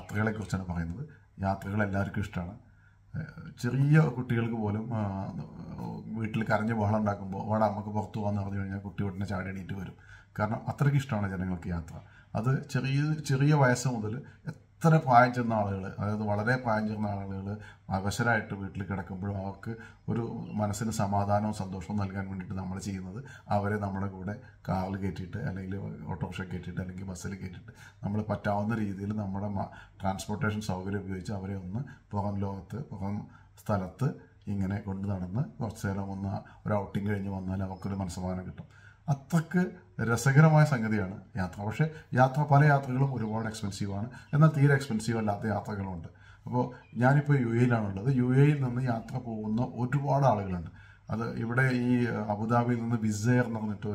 യാത്രകളെക്കുറിച്ചാണ് പറയുന്നത്. യാത്രകൾ എല്ലാവർക്കും ഇഷ്ടമാണ്. ചെറിയ കുട്ടികൾക്ക് പോലും വീട്ടിൽ കരഞ്ഞ് ബഹളം ഉണ്ടാക്കുമ്പോൾ അവിടെ നമുക്ക് പുറത്തു പോകാമെന്ന് പറഞ്ഞു കഴിഞ്ഞാൽ കുട്ടി ഉടനെ ചാടി എണീറ്റ് വരും. കാരണം അത്രയ്ക്ക് ഇഷ്ടമാണ് ജനങ്ങൾക്ക് യാത്ര. അത് ചെറിയ വയസ്സ് മുതൽ എത്ര പ്രായം ചെന്ന ആളുകൾ, അതായത് വളരെ പ്രായം ചെന്ന ആളുകൾ അവശരായിട്ട് വീട്ടിൽ കിടക്കുമ്പോഴും അവർക്ക് ഒരു മനസ്സിന് സമാധാനവും സന്തോഷവും നൽകാൻ വേണ്ടിയിട്ട് നമ്മൾ ചെയ്യുന്നത് അവരെ നമ്മുടെ കൂടെ കാറിൽ കയറ്റിയിട്ട് അല്ലെങ്കിൽ ഓട്ടോറിക്ഷ കയറ്റിയിട്ട് അല്ലെങ്കിൽ ബസ്സിൽ കയറ്റിയിട്ട് നമ്മൾ പറ്റാവുന്ന രീതിയിൽ നമ്മുടെ ട്രാൻസ്പോർട്ടേഷൻ സൗകര്യം ഉപയോഗിച്ച് അവരെ ഒന്ന് പുറം സ്ഥലത്ത് ഇങ്ങനെ കൊണ്ട് നടന്ന് കുറച്ച് നേരം ഒരു ഔട്ടിങ് കഴിഞ്ഞ് വന്നാൽ അവർക്കൊരു മനസ്സമാധാനം കിട്ടും. അത്രയ്ക്ക് രസകരമായ സംഗതിയാണ് യാത്ര. പക്ഷേ പല യാത്രകളും ഒരുപാട് എക്സ്പെൻസീവാണ്. എന്നാൽ തീരെ എക്സ്പെൻസീവ് അല്ലാത്ത യാത്രകളുണ്ട്. അപ്പോൾ ഞാനിപ്പോൾ UAEയിലാണുള്ളത്. UAEയിൽ നിന്ന് യാത്ര പോകുന്ന ഒരുപാട് ആളുകളുണ്ട്. അത് ഇവിടെ ഈ അബുദാബിയിൽ നിന്ന് വിസെയർ എന്ന് പറഞ്ഞിട്ട്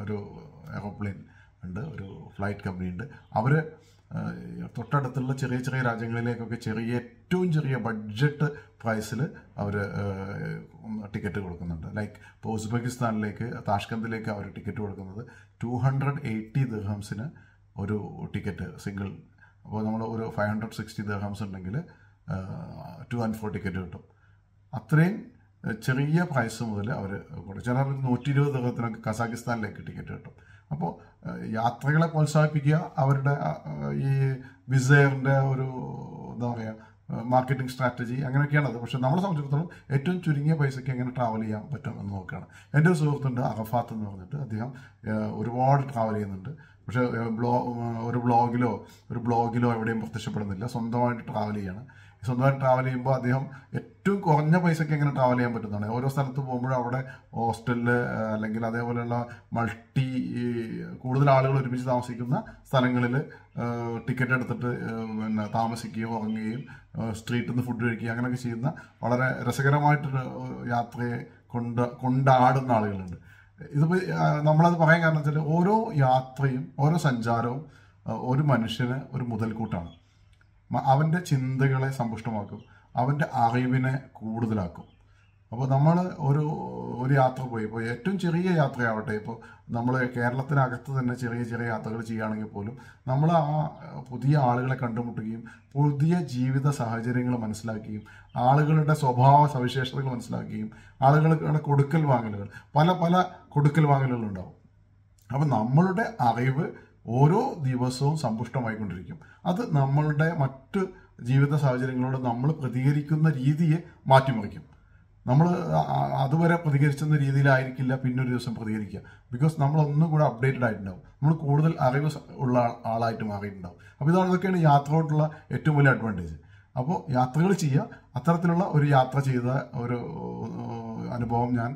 ഒരു എയർപ്ലെയിൻ ഉണ്ട്, ഒരു ഫ്ലൈറ്റ് കമ്പനി ഉണ്ട്. അവർ തൊട്ടടുത്തുള്ള ചെറിയ രാജ്യങ്ങളിലേക്കൊക്കെ ഏറ്റവും ചെറിയ ബഡ്ജറ്റ് പ്രൈസിൽ അവർ ടിക്കറ്റ് കൊടുക്കുന്നുണ്ട്. ലൈക്ക് ഇപ്പോൾ ഉസ്ബെക്കിസ്ഥാനിലേക്ക് താഷ്കന്തിലേക്ക് അവർ ടിക്കറ്റ് കൊടുക്കുന്നത് 280 ദിർഹംസിന് ഒരു ടിക്കറ്റ് സിംഗിൾ. അപ്പോൾ നമ്മൾ ഒരു 560 ദിർഹംസ് ഉണ്ടെങ്കിൽ 2 and 4 ടിക്കറ്റ് കിട്ടും. അത്രയും ചെറിയ പ്രൈസ് മുതൽ അവർ ചില 120 ദിർഹത്തിനൊക്കെ കസാഖിസ്ഥാനിലേക്ക് ടിക്കറ്റ് കിട്ടും. അപ്പോൾ യാത്രകളെ പ്രോത്സാഹിപ്പിക്കുക അവരുടെ ഈ വിസെയറിൻ്റെ ഒരു എന്താ പറയുക മാർക്കറ്റിംഗ് സ്ട്രാറ്റജി അങ്ങനെയൊക്കെയാണ് അത്. പക്ഷെ നമ്മളെ സംബന്ധിച്ചിടത്തോളം ഏറ്റവും ചുരുങ്ങിയ പൈസയ്ക്ക് എങ്ങനെ ട്രാവൽ ചെയ്യാൻ പറ്റും എന്ന് നോക്കുകയാണ്. എൻ്റെ ഒരു സുഹൃത്തുണ്ട് അറഫാത്ത് എന്ന് പറഞ്ഞിട്ട്, അദ്ദേഹം ഒരുപാട് ട്രാവൽ ചെയ്യുന്നുണ്ട്. പക്ഷേ ഒരു ബ്ലോഗിലോ എവിടെയും പ്രത്യക്ഷപ്പെടുന്നില്ല. സ്വന്തമായിട്ട് ട്രാവൽ ചെയ്യാണ്. സ്വന്തമായിട്ട് ട്രാവൽ ചെയ്യുമ്പോൾ അദ്ദേഹം ഏറ്റവും കുറഞ്ഞ പൈസയ്ക്ക് എങ്ങനെ ട്രാവൽ ചെയ്യാൻ പറ്റുന്നതാണ്. ഓരോ സ്ഥലത്ത് പോകുമ്പോഴും അവിടെ ഹോസ്റ്റലിൽ അല്ലെങ്കിൽ അതേപോലെയുള്ള കൂടുതൽ ആളുകൾ ഒരുമിച്ച് താമസിക്കുന്ന സ്ഥലങ്ങളിൽ ടിക്കറ്റ് എടുത്തിട്ട് താമസിക്കുകയും ഉറങ്ങുകയും സ്ട്രീറ്റിൽ നിന്ന് ഫുഡ് കഴിക്കുകയും അങ്ങനെയൊക്കെ ചെയ്യുന്ന വളരെ രസകരമായിട്ടൊരു യാത്രയെ കൊണ്ടാടുന്ന ആളുകളുണ്ട്. ഇതിപ്പോൾ നമ്മളത് പറയാൻ കാരണം വെച്ചാൽ ഓരോ യാത്രയും ഓരോ സഞ്ചാരവും ഒരു മനുഷ്യന് ഒരു മുതൽക്കൂട്ടാണ്. അവൻ്റെ ചിന്തകളെ സമ്പുഷ്ടമാക്കും, അവൻ്റെ അറിവിനെ കൂടുതലാക്കും. അപ്പോൾ നമ്മൾ ഒരു യാത്ര പോയി ഇപ്പോൾ ഏറ്റവും ചെറിയ യാത്രയാവട്ടെ, ഇപ്പോൾ നമ്മൾ കേരളത്തിനകത്ത് തന്നെ ചെറിയ യാത്രകൾ ചെയ്യുകയാണെങ്കിൽ പോലും നമ്മൾ ആ പുതിയ ആളുകളെ കണ്ടുമുട്ടുകയും പുതിയ ജീവിത സാഹചര്യങ്ങൾ മനസ്സിലാക്കുകയും ആളുകളുടെ സ്വഭാവ സവിശേഷതകൾ മനസ്സിലാക്കുകയും ആളുകളുടെ കൊടുക്കൽ വാങ്ങലുകൾ പല കൊടുക്കൽ വാങ്ങലുകളുണ്ടാവും. അപ്പം നമ്മളുടെ അറിവ് ഓരോ ദിവസവും സമ്പുഷ്ടമായിക്കൊണ്ടിരിക്കും. അത് നമ്മളുടെ മറ്റ് ജീവിത സാഹചര്യങ്ങളോട് നമ്മൾ പ്രതികരിക്കുന്ന രീതിയെ മാറ്റിമറിക്കും. നമ്മൾ അതുവരെ പ്രതികരിച്ചിരുന്ന രീതിയിലായിരിക്കില്ല പിന്നൊരു ദിവസം പ്രതികരിക്കുക. ബിക്കോസ് നമ്മളൊന്നും കൂടെ അപ്ഡേറ്റഡ് ആയിട്ടുണ്ടാവും, നമ്മൾ കൂടുതൽ അറിവ് ഉള്ള ആളായിട്ട് മാറിയിട്ടുണ്ടാവും. അപ്പോൾ ഇതൊക്കെയാണ് യാത്രയോടുള്ള ഏറ്റവും വലിയ അഡ്വാൻറ്റേജ്. അപ്പോൾ യാത്രകൾ ചെയ്യുക. അത്തരത്തിലുള്ള ഒരു യാത്ര ചെയ്ത ഒരു അനുഭവം ഞാൻ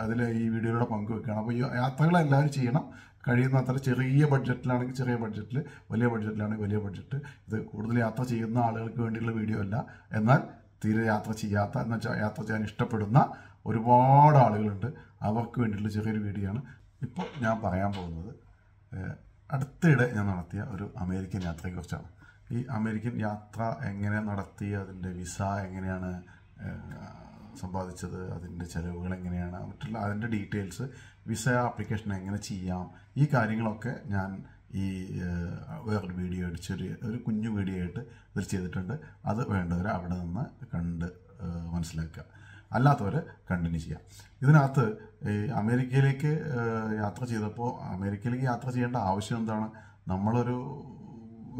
അതിൽ ഈ വീഡിയോയിലൂടെ പങ്കുവെക്കുകയാണ്. അപ്പോൾ ഈ യാത്രകൾ എല്ലാവരും ചെയ്യണം. കഴിയുന്നത്ര ചെറിയ ബഡ്ജറ്റിലാണെങ്കിൽ ചെറിയ ബഡ്ജറ്റിൽ, വലിയ ബഡ്ജറ്റിലാണെങ്കിൽ വലിയ ബഡ്ജറ്റ്. ഇത് കൂടുതൽ യാത്ര ചെയ്യുന്ന ആളുകൾക്ക് വേണ്ടിയുള്ള വീഡിയോ അല്ല. എന്നാൽ തീരെ യാത്ര ചെയ്യാത്ത എന്നുവെച്ചാൽ യാത്ര ചെയ്യാൻ ഇഷ്ടപ്പെടുന്ന ഒരുപാട് ആളുകളുണ്ട്, അവർക്ക് വേണ്ടിയിട്ടുള്ള ചെറിയൊരു വീഡിയോ ആണ് ഇപ്പോൾ ഞാൻ പറയാൻ പോകുന്നത്. അടുത്തിടെ ഞാൻ നടത്തിയ ഒരു അമേരിക്കൻ യാത്രയെക്കുറിച്ചാണ്. ഈ അമേരിക്കൻ യാത്ര എങ്ങനെ നടത്തി, അതിൻ്റെ വിസ എങ്ങനെയാണ് സമ്പാദിച്ചത്, അതിൻ്റെ ചിലവുകൾ എങ്ങനെയാണ്, മറ്റുള്ള അതിൻ്റെ ഡീറ്റെയിൽസ്, വിസ ആപ്ലിക്കേഷൻ എങ്ങനെ ചെയ്യാം, ഈ കാര്യങ്ങളൊക്കെ ഞാൻ ഈ വേറൊരു വീഡിയോ ഒരു കുഞ്ഞു വീഡിയോ ആയിട്ട് ഇതിൽ ചെയ്തിട്ടുണ്ട്. അത് വേണ്ടവർ അവിടെ നിന്ന് കണ്ട് മനസ്സിലാക്കുക, അല്ലാത്തവർ കണ്ടിന്യൂ ചെയ്യാം. ഇതിനകത്ത് ഈ അമേരിക്കയിലേക്ക് യാത്ര ചെയ്തപ്പോൾ അമേരിക്കയിലേക്ക് യാത്ര ചെയ്യേണ്ട ആവശ്യം എന്താണ്?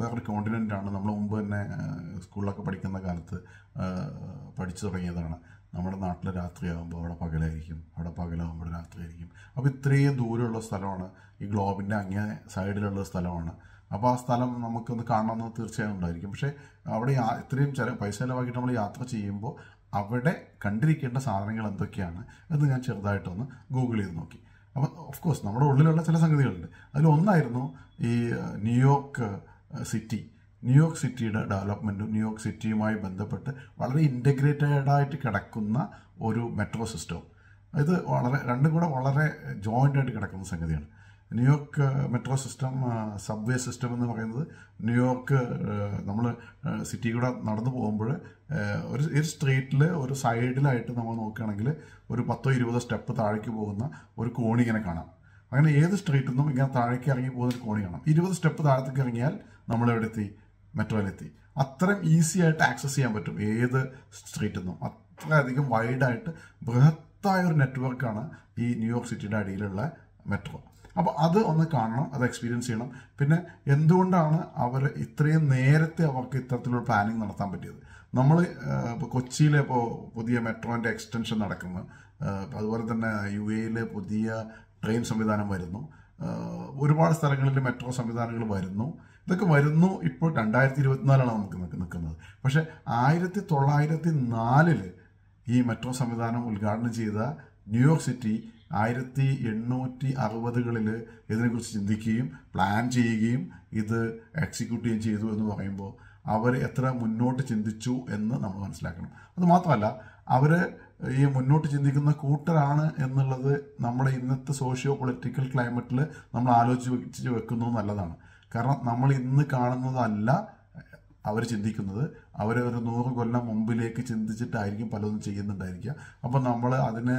വേറൊരു കോണ്ടിനെൻ്റാണ്. നമ്മൾ മുമ്പ് തന്നെ സ്കൂളിലൊക്കെ പഠിക്കുന്ന കാലത്ത് പഠിച്ചു തുടങ്ങിയതാണ്. നമ്മുടെ നാട്ടിൽ രാത്രിയാകുമ്പോൾ അവിടെ പകലായിരിക്കും, അവിടെ പകലാകുമ്പോൾ രാത്രിയായിരിക്കും. അപ്പോൾ ഇത്രയും ദൂരമുള്ള സ്ഥലമാണ്, ഈ ഗ്ലോബിൻ്റെ അങ്ങേ സൈഡിലുള്ള സ്ഥലമാണ്. അപ്പോൾ ആ സ്ഥലം നമുക്കൊന്ന് കാണണമെന്ന് തീർച്ചയായും ഉണ്ടായിരിക്കും. പക്ഷേ അവിടെ ഇത്രയും പൈസ ചിലവാക്കിയിട്ട് നമ്മൾ യാത്ര ചെയ്യുമ്പോൾ അവിടെ കണ്ടിരിക്കേണ്ട സാധനങ്ങൾ എന്തൊക്കെയാണ് എന്ന് ഞാൻ ചെറുതായിട്ടൊന്ന് ഗൂഗിൾ ചെയ്ത് നോക്കി. അപ്പോൾ ഓഫ് കോഴ്സ് നമ്മുടെ ഉള്ളിലുള്ള ചില സംഗതികളുണ്ട്. അതിലൊന്നായിരുന്നു ഈ ന്യൂയോർക്ക് സിറ്റിയുടെ ഡെവലപ്മെൻറ്റും ന്യൂയോർക്ക് സിറ്റിയുമായി ബന്ധപ്പെട്ട് വളരെ ഇൻ്റഗ്രേറ്റഡായിട്ട് കിടക്കുന്ന ഒരു മെട്രോ സിസ്റ്റവും. ഇത് രണ്ടും കൂടെ വളരെ ജോയിൻ്റായിട്ട് കിടക്കുന്ന സംഗതിയാണ്. New York metro system, subway system എന്ന് പറയുന്നത് ന്യൂയോർക്ക് നമ്മൾ സിറ്റി കൂടെ നടന്നു പോകുമ്പോൾ ഒരു സ്ട്രീറ്റിൽ ഒരു സൈഡിലായിട്ട് നമ്മൾ നോക്കുകയാണെങ്കിൽ ഒരു 10-20 സ്റ്റെപ്പ് താഴേക്ക് പോകുന്ന ഒരു കോണി ഇങ്ങനെ കാണാം. അങ്ങനെ ഏത് സ്ട്രീറ്റിൽ നിന്നും ഇങ്ങനെ താഴേക്ക് ഇറങ്ങി പോകുന്നൊരു കോണി കാണാം. 20 സ്റ്റെപ്പ് താഴത്തേക്ക് ഇറങ്ങിയാൽ നമ്മൾ എവിടെയെത്തി? മെട്രോയിലെത്തി. അത്രയും ഈസി ആയിട്ട് ആക്സസ് ചെയ്യാൻ പറ്റും ഏത് സ്ട്രീറ്റിൽ നിന്നും. അത്രയധികം വൈഡായിട്ട് ബൃഹത്തായ ഒരു നെറ്റ്വർക്കാണ് ഈ ന്യൂയോർക്ക് സിറ്റിയുടെ അടിയിലുള്ള മെട്രോ. അപ്പോൾ അത് ഒന്ന് കാണണം, അത് എക്സ്പീരിയൻസ് ചെയ്യണം. പിന്നെ എന്തുകൊണ്ടാണ് അവർ ഇത്രയും നേരത്തെ അവർക്ക് ഇത്തരത്തിലുള്ള പ്ലാനിങ് നടത്താൻ പറ്റിയത്? നമ്മൾ ഇപ്പോൾ കൊച്ചിയിലെ ഇപ്പോൾ പുതിയ മെട്രോൻ്റെ എക്സ്റ്റൻഷൻ നടക്കുന്നു, അതുപോലെ തന്നെ UAE പുതിയ ട്രെയിൻ സംവിധാനം വരുന്നു, ഒരുപാട് സ്ഥലങ്ങളിൽ മെട്രോ സംവിധാനങ്ങൾ വരുന്നു. ഇതൊക്കെ വരുന്നു. ഇപ്പോൾ 2024 നമുക്ക് നിൽക്കുന്നത്. പക്ഷേ 1904 ഈ മെട്രോ സംവിധാനം ഉദ്ഘാടനം ചെയ്ത ന്യൂയോർക്ക് സിറ്റി 1860കളിൽ ഇതിനെക്കുറിച്ച് ചിന്തിക്കുകയും പ്ലാൻ ചെയ്യുകയും ഇത് എക്സിക്യൂട്ട് ചെയ്യുകയും ചെയ്തു എന്ന് പറയുമ്പോൾ അവർ എത്ര മുന്നോട്ട് ചിന്തിച്ചു എന്ന് നമ്മൾ മനസ്സിലാക്കണം. അതുമാത്രമല്ല, അവർ ഈ മുന്നോട്ട് ചിന്തിക്കുന്ന കൂട്ടരാണ് എന്നുള്ളത് നമ്മുടെ ഇന്നത്തെ സോഷ്യോ പൊളിറ്റിക്കൽ ക്ലൈമറ്റിൽ നമ്മൾ ആലോചിച്ച് വെക്കുന്നത് നല്ലതാണ്. കാരണം നമ്മൾ ഇന്ന് കാണുന്നതല്ല അവർ ചിന്തിക്കുന്നത്. അവർ ഒരു 100 കൊല്ലം മുമ്പിലേക്ക് ചിന്തിച്ചിട്ടായിരിക്കും പലതും ചെയ്യുന്നുണ്ടായിരിക്കുക. അപ്പം നമ്മൾ അതിനെ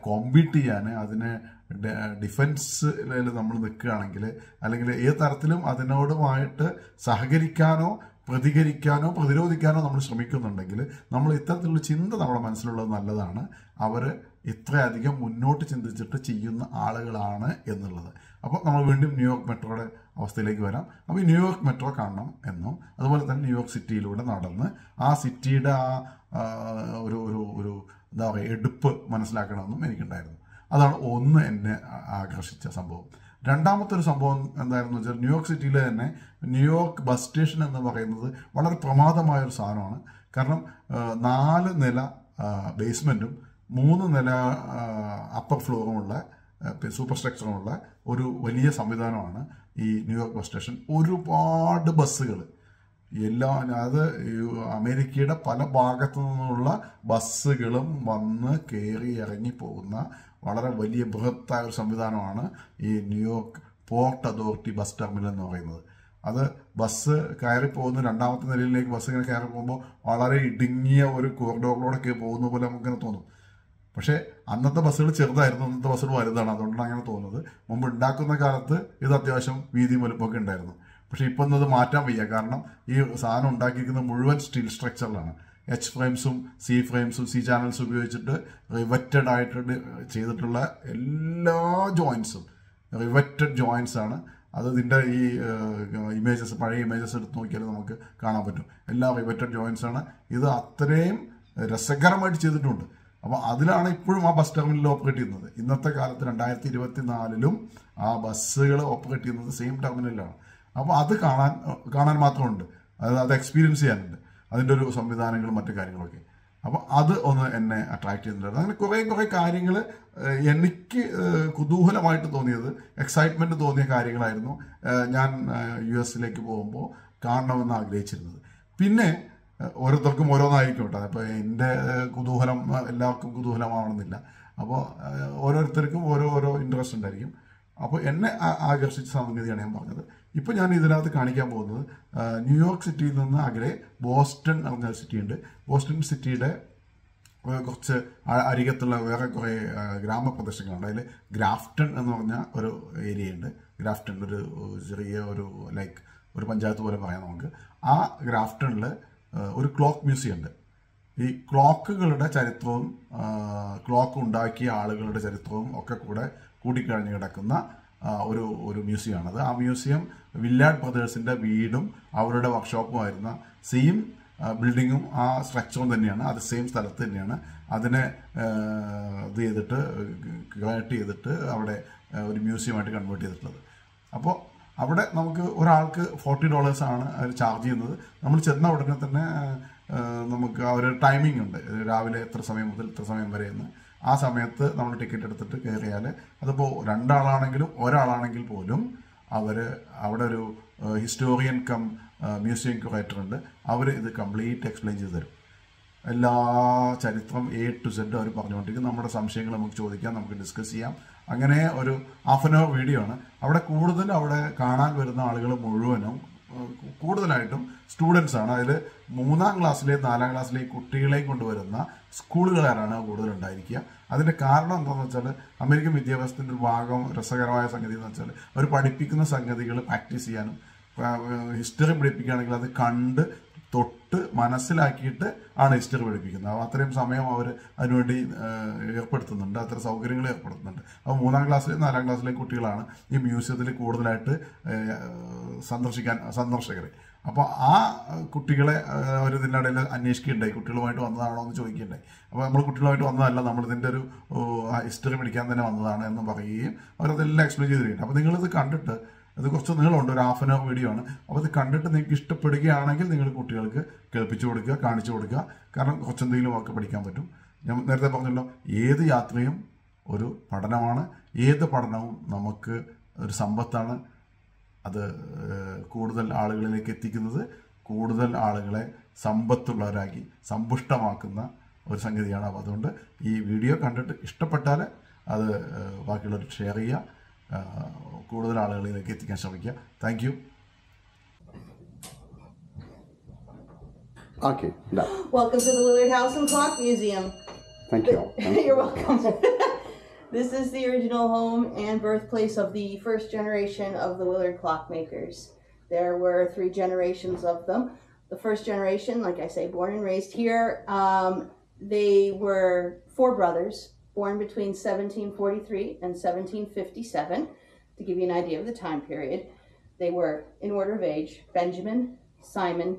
കോമ്പീറ്റ് ചെയ്യാൻ, അതിനെ ഡിഫൻസിൽ നമ്മൾ നിൽക്കുകയാണെങ്കിൽ, അല്ലെങ്കിൽ ഏത് തരത്തിലും അതിനോടുമായിട്ട് സഹകരിക്കാനോ പ്രതികരിക്കാനോ പ്രതിരോധിക്കാനോ നമ്മൾ ശ്രമിക്കുന്നുണ്ടെങ്കിൽ നമ്മൾ ഇത്തരത്തിലുള്ള ചിന്ത നമ്മുടെ മനസ്സിലുള്ളത് നല്ലതാണ്. അവർ ഇത്രയധികം മുന്നോട്ട് ചിന്തിച്ചിട്ട് ചെയ്യുന്ന ആളുകളാണ് എന്നുള്ളത്. അപ്പോൾ നമ്മൾ വീണ്ടും ന്യൂയോർക്ക് മെട്രോയുടെ അവസ്ഥയിലേക്ക് വരാം. അപ്പോൾ ഈ ന്യൂയോർക്ക് മെട്രോ കാണണം എന്നും അതുപോലെ തന്നെ ന്യൂയോർക്ക് സിറ്റിയിലൂടെ നടന്ന് ആ സിറ്റിയുടെ ഒരു ഒരു ഒരു എന്താ പറയുക എടുപ്പ് മനസ്സിലാക്കണമെന്നും എനിക്കുണ്ടായിരുന്നു. അതാണ് ഒന്ന് എന്നെ ആകർഷിച്ച സംഭവം. രണ്ടാമത്തെ ഒരു സംഭവം എന്തായിരുന്നു വെച്ചാൽ, ന്യൂയോർക്ക് സിറ്റിയിലെ തന്നെ ന്യൂയോർക്ക് ബസ് സ്റ്റേഷൻ എന്ന് പറയുന്നത് വളരെ പ്രമാദമായൊരു സാധനമാണ്. കാരണം 4 നില ബേസ്മെൻറ്റും 3 നില അപ്പർ ഫ്ലോറുമുള്ള സൂപ്പർ സ്ട്രക്ചറുമുള്ള ഒരു വലിയ സംവിധാനമാണ് ഈ ന്യൂയോർക്ക് ബസ് സ്റ്റേഷൻ. ഒരുപാട് ബസ്സുകൾ, അത് അമേരിക്കയുടെ പല ഭാഗത്തു നിന്നുള്ള ബസ്സുകളും വന്ന് കയറി ഇറങ്ങി പോകുന്ന വളരെ വലിയ ബൃഹത്തായ ഒരു സംവിധാനമാണ് ഈ New York port authority bus terminal എന്ന് പറയുന്നത്. അത് ബസ് കയറി പോകുന്ന 2ാമത്തെ നിലയിലേക്ക് ബസ് ഇങ്ങനെ കയറി പോകുമ്പോൾ വളരെ ഇടുങ്ങിയ ഒരു കോറിഡോറിലൂടെയൊക്കെ പോകുന്ന പോലെ നമുക്കിങ്ങനെ തോന്നും. പക്ഷേ അന്നത്തെ ബസ്സുകൾ ചെറുതായിരുന്നു, അന്നത്തെ ബസ്സുകൾ വലുതാണ്. അതുകൊണ്ടാണ് അങ്ങനെ തോന്നുന്നത്. മുമ്പ് ഉണ്ടാക്കുന്ന കാലത്ത് ഇത് അത്യാവശ്യം വീതി വലുപ്പമൊക്കെ ഉണ്ടായിരുന്നു. പക്ഷേ ഇപ്പം അത് മാറ്റാൻ വയ്യ. കാരണം ഈ സാധനം ഉണ്ടാക്കിയിരിക്കുന്നത് മുഴുവൻ സ്റ്റീൽ സ്ട്രക്ചറിലാണ്. H ഫ്രെയിംസും C ഫ്രെയിംസും C ചാനൽസും ഉപയോഗിച്ചിട്ട് റിവറ്റഡ് ആയിട്ട് ചെയ്തിട്ടുള്ള എല്ലാ ജോയിൻസും റിവറ്റഡ് ജോയിൻസ് ആണ്. അത് ഇതിൻ്റെ ഈ ഇമേജസ്, പഴയ ഇമേജസ് എടുത്ത് നോക്കിയാൽ നമുക്ക് കാണാൻ പറ്റും. എല്ലാ റിവറ്റഡ് ജോയിൻസ് ആണ്. ഇത് അത്രയും രസകരമായിട്ട് ചെയ്തിട്ടുണ്ട്. അപ്പോൾ അതിലാണ് ഇപ്പോഴും ആ ബസ് ടെർമിനൽ ഓപ്പറേറ്റ് ചെയ്യുന്നത്. ഇന്നത്തെ കാലത്ത് 2024 ആ ബസ്സുകൾ ഓപ്പറേറ്റ് ചെയ്യുന്നത് സെയിം ടെർമിനലിലാണ്. അപ്പോൾ അത് കാണാൻ മാത്രമുണ്ട്, അത് എക്സ്പീരിയൻസ് ചെയ്യാനുണ്ട്, അതിൻ്റെ ഒരു സംവിധാനങ്ങളും മറ്റു കാര്യങ്ങളൊക്കെ. അപ്പോൾ അത് ഒന്ന് എന്നെ അട്രാക്ട് ചെയ്യുന്നുണ്ടായിരുന്നു. അങ്ങനെ കുറേ കാര്യങ്ങൾ എനിക്ക് കുതൂഹലമായിട്ട് തോന്നിയത്, എക്സൈറ്റ്മെൻറ്റ് തോന്നിയ കാര്യങ്ങളായിരുന്നു ഞാൻ US പോകുമ്പോൾ കാണണമെന്ന് ആഗ്രഹിച്ചിരുന്നത്. പിന്നെ ഓരോരുത്തർക്കും ഓരോന്നായിരിക്കും കേട്ടോ. അപ്പോൾ എൻ്റെ കുതൂഹലം എല്ലാവർക്കും കുതൂഹലമാവണമെന്നില്ല. അപ്പോൾ ഓരോരുത്തർക്കും ഓരോ ഇൻട്രസ്റ്റ് ഉണ്ടായിരിക്കും. അപ്പോൾ എന്നെ ആകർഷിച്ച സംഗതിയാണ് ഞാൻ പറഞ്ഞത്. ഇപ്പോൾ ഞാൻ ഇതിനകത്ത് കാണിക്കാൻ പോകുന്നത് ന്യൂയോർക്ക് സിറ്റിയിൽ നിന്ന് അകലെ ബോസ്റ്റൺ എന്ന സിറ്റി ഉണ്ട്. ബോസ്റ്റൺ സിറ്റിയുടെ കുറച്ച് അരികത്തുള്ള വേറെ കുറേ ഗ്രാമപ്രദേശങ്ങളുണ്ട്. അതിൽ ഗ്രാഫ്റ്റൺ എന്ന് പറഞ്ഞ ഒരു ഏരിയ ഉണ്ട്. ഗ്രാഫ്റ്റൺ ഒരു ചെറിയ ഒരു പഞ്ചായത്ത് പോലെ പറയാം നമുക്ക്. ആ ഗ്രാഫ്റ്റണിൽ ഒരു ക്ലോക്ക് മ്യൂസിയം ഉണ്ട്. ഈ ക്ലോക്കുകളുടെ ചരിത്രവും ക്ലോക്ക് ഉണ്ടാക്കിയ ആളുകളുടെ ചരിത്രവും ഒക്കെ കൂടിക്കഴിഞ്ഞ് കിടക്കുന്ന ഒരു മ്യൂസിയമാണത്. ആ മ്യൂസിയം വില്ലാർഡ് ബ്രദേഴ്സിൻ്റെ വീടും അവരുടെ വർക്ക്ഷോപ്പുമായിരുന്ന സെയിം ബിൽഡിങ്ങും ആ സ്ട്രക്ചറും തന്നെയാണ്. അത് സെയിം സ്ഥലത്ത് തന്നെയാണ്. അതിനെ ക്രിയേറ്റ് ചെയ്തിട്ട് അവിടെ ഒരു മ്യൂസിയമായിട്ട് കൺവേർട്ട് ചെയ്തിട്ടുള്ളത്. അപ്പോൾ അവിടെ നമുക്ക് ഒരാൾക്ക് $40 ആണ് അവർ ചാർജ് ചെയ്യുന്നത്. നമ്മൾ ചെന്ന ഉടനെ തന്നെ നമുക്ക് ആ ഒരു ടൈമിംഗ് ഉണ്ട്, രാവിലെ എത്ര സമയം മുതൽ ഇത്ര സമയം വരെ എന്ന്. ആ സമയത്ത് നമ്മൾ ടിക്കറ്റ് എടുത്തിട്ട് കയറിയാൽ അതിപ്പോൾ 2 ആളാണെങ്കിലും ഒരാളാണെങ്കിൽ പോലും അവിടെ ഒരു ഹിസ്റ്റോറിയൻ കം മ്യൂസിയം ക്യൂറേറ്റർ ഉണ്ട്. അവർ ഇത് കംപ്ലീറ്റ് എക്സ്പ്ലെയിൻ ചെയ്ത് തരും. എല്ലാ ചരിത്രം A to Z അവർ പറഞ്ഞുകൊണ്ടിരിക്കും. നമ്മുടെ സംശയങ്ങൾ നമുക്ക് ചോദിക്കാം, നമുക്ക് ഡിസ്കസ് ചെയ്യാം. അങ്ങനെ ഒരു ½ hour വീഡിയോ ആണ്. അവിടെ കാണാൻ വരുന്ന ആളുകൾ മുഴുവനും കൂടുതലായിട്ടും സ്റ്റുഡൻസ് ആണ്. അതിൽ 3ാം ക്ലാസ്സിലെയും 4ാം ക്ലാസ്സിലെയും കുട്ടികളെയും കൊണ്ടുവരുന്ന സ്കൂളുകാരാണ് കൂടുതലുണ്ടായിരിക്കുക. അതിൻ്റെ കാരണം എന്താണെന്ന് വെച്ചാൽ അമേരിക്കൻ വിദ്യാഭ്യാസത്തിൻ്റെ ഒരു ഭാഗം രസകരമായ സംഗതി എന്ന് വെച്ചാൽ അവർ പഠിപ്പിക്കുന്ന സംഗതികൾ പ്രാക്ടീസ് ചെയ്യാനും ഹിസ്റ്ററി പഠിപ്പിക്കുകയാണെങ്കിൽ അത് കണ്ട് തൊട്ട് മനസ്സിലാക്കിയിട്ട് ആണ് ഹിസ്റ്ററി പഠിപ്പിക്കുന്നത്. അപ്പോൾ അത്രയും സമയം അവർ അതിനുവേണ്ടി ഏർപ്പെടുത്തുന്നുണ്ട്, അത്ര സൗകര്യങ്ങൾ ഏർപ്പെടുത്തുന്നുണ്ട്. അപ്പോൾ 3ാം ക്ലാസ്സിലെയും 4ാം ക്ലാസ്സിലെയും കുട്ടികളാണ് ഈ മ്യൂസിയത്തിൽ കൂടുതലായിട്ട് സന്ദർശകർ. അപ്പോൾ ആ കുട്ടികളെ അവർ ഇതിൻ്റെ ഇടയിൽ അന്വേഷിക്കുകയുണ്ടായി, കുട്ടികളുമായിട്ട് വന്നതാണോ എന്ന് ചോദിക്കുകയുണ്ടായി. അപ്പോൾ നമ്മൾ കുട്ടികളുമായിട്ട് വന്നതല്ല, നമ്മളിതിൻ്റെ ഒരു ഹിസ്റ്ററി പഠിക്കാൻ തന്നെ വന്നതാണ് എന്ന് പറയുകയും അവരതെല്ലാം എക്സ്പ്ലെയിൻ ചെയ്തിരിക്കുകയാണ്. അപ്പോൾ നിങ്ങളിത് കണ്ടിട്ട്, അത് കുറച്ച് നീളമുണ്ട്, ഒരു ഹാഫ് ആൻ അവർ വീഡിയോ ആണ്. അപ്പോൾ ഇത് കണ്ടിട്ട് നിങ്ങൾക്ക് ഇഷ്ടപ്പെടുകയാണെങ്കിൽ നിങ്ങൾ കുട്ടികൾക്ക് കേൾപ്പിച്ചു കൊടുക്കുക, കാണിച്ചു കൊടുക്കുക. കാരണം കുറച്ചെന്തെങ്കിലും ഒക്കെ പഠിക്കാൻ പറ്റും. ഞാൻ നേരത്തെ പറഞ്ഞല്ലോ, ഏത് യാത്രയും ഒരു പഠനമാണ്, ഏത് പഠനവും നമുക്ക് ഒരു സമ്പത്താണ്. അത് കൂടുതൽ ആളുകളിലേക്ക് എത്തിക്കുന്നത്, കൂടുതൽ ആളുകളെ സമ്പത്തുള്ളവരാക്കി സമ്പുഷ്ടമാക്കുന്ന ഒരു സംഗതിയാണ്. അപ്പോൾ അതുകൊണ്ട് ഈ വീഡിയോ കണ്ടിട്ട് ഇഷ്ടപ്പെട്ടാൽ അത് ബാക്കിയുള്ളവർ ഷെയർ ചെയ്യുക, കൂടുതൽ ആളുകളിലേക്ക് എത്തിക്കാൻ ശ്രമിക്കുക. Thank you. Okay, done. Welcome to the Willard House and Clock Museum. Thank you. You're welcome. This is the original home and birthplace of the first generation of the Willard clockmakers. There were 3 generations of them. The first generation, like I say, born and raised here, they were 4 brothers, born between 1743 and 1757. To give you an idea of the time period, they were, in order of age, Benjamin, Simon,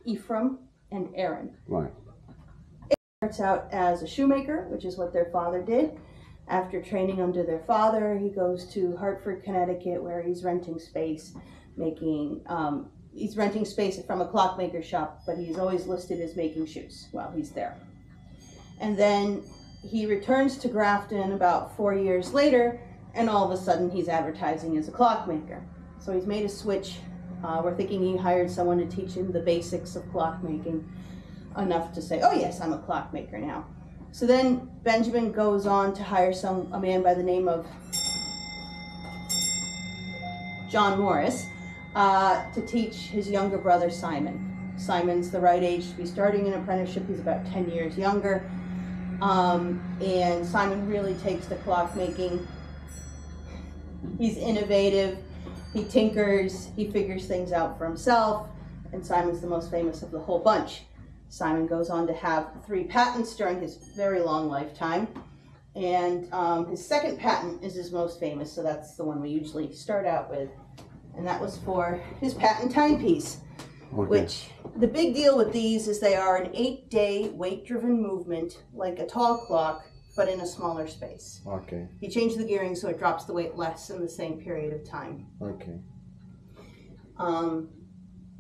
Ephraim, and Aaron. Right. Starts out as a shoemaker, which is what their father did. After training under their father, he goes to Hartford, Connecticut, where he's renting space, he's renting space from a clockmaker shop, but he's always listed as making shoes while he's there. And then he returns to Grafton about 4 years later, and all of a sudden he's advertising as a clockmaker. So he's made a switch. We're thinking he hired someone to teach him the basics of clockmaking, enough to say, oh yes, I'm a clockmaker now. So then Benjamin goes on to hire a man by the name of John Morris to teach his younger brother Simon. Simon's the right age to be starting an apprenticeship. He's about 10 years younger. And Simon really takes to clockmaking. He's innovative, he tinkers, he figures things out for himself, and Simon's the most famous of the whole bunch. Simon goes on to have 3 patents during his very long lifetime, and his second patent is his most famous, so that's the one we usually start out with, and that was for his patent timepiece. Okay. Which, the big deal with these is they are an 8-day weight-driven movement, like a tall clock, but in a smaller space. Okay. You change the gearing so it drops the weight less in the same period of time. Okay.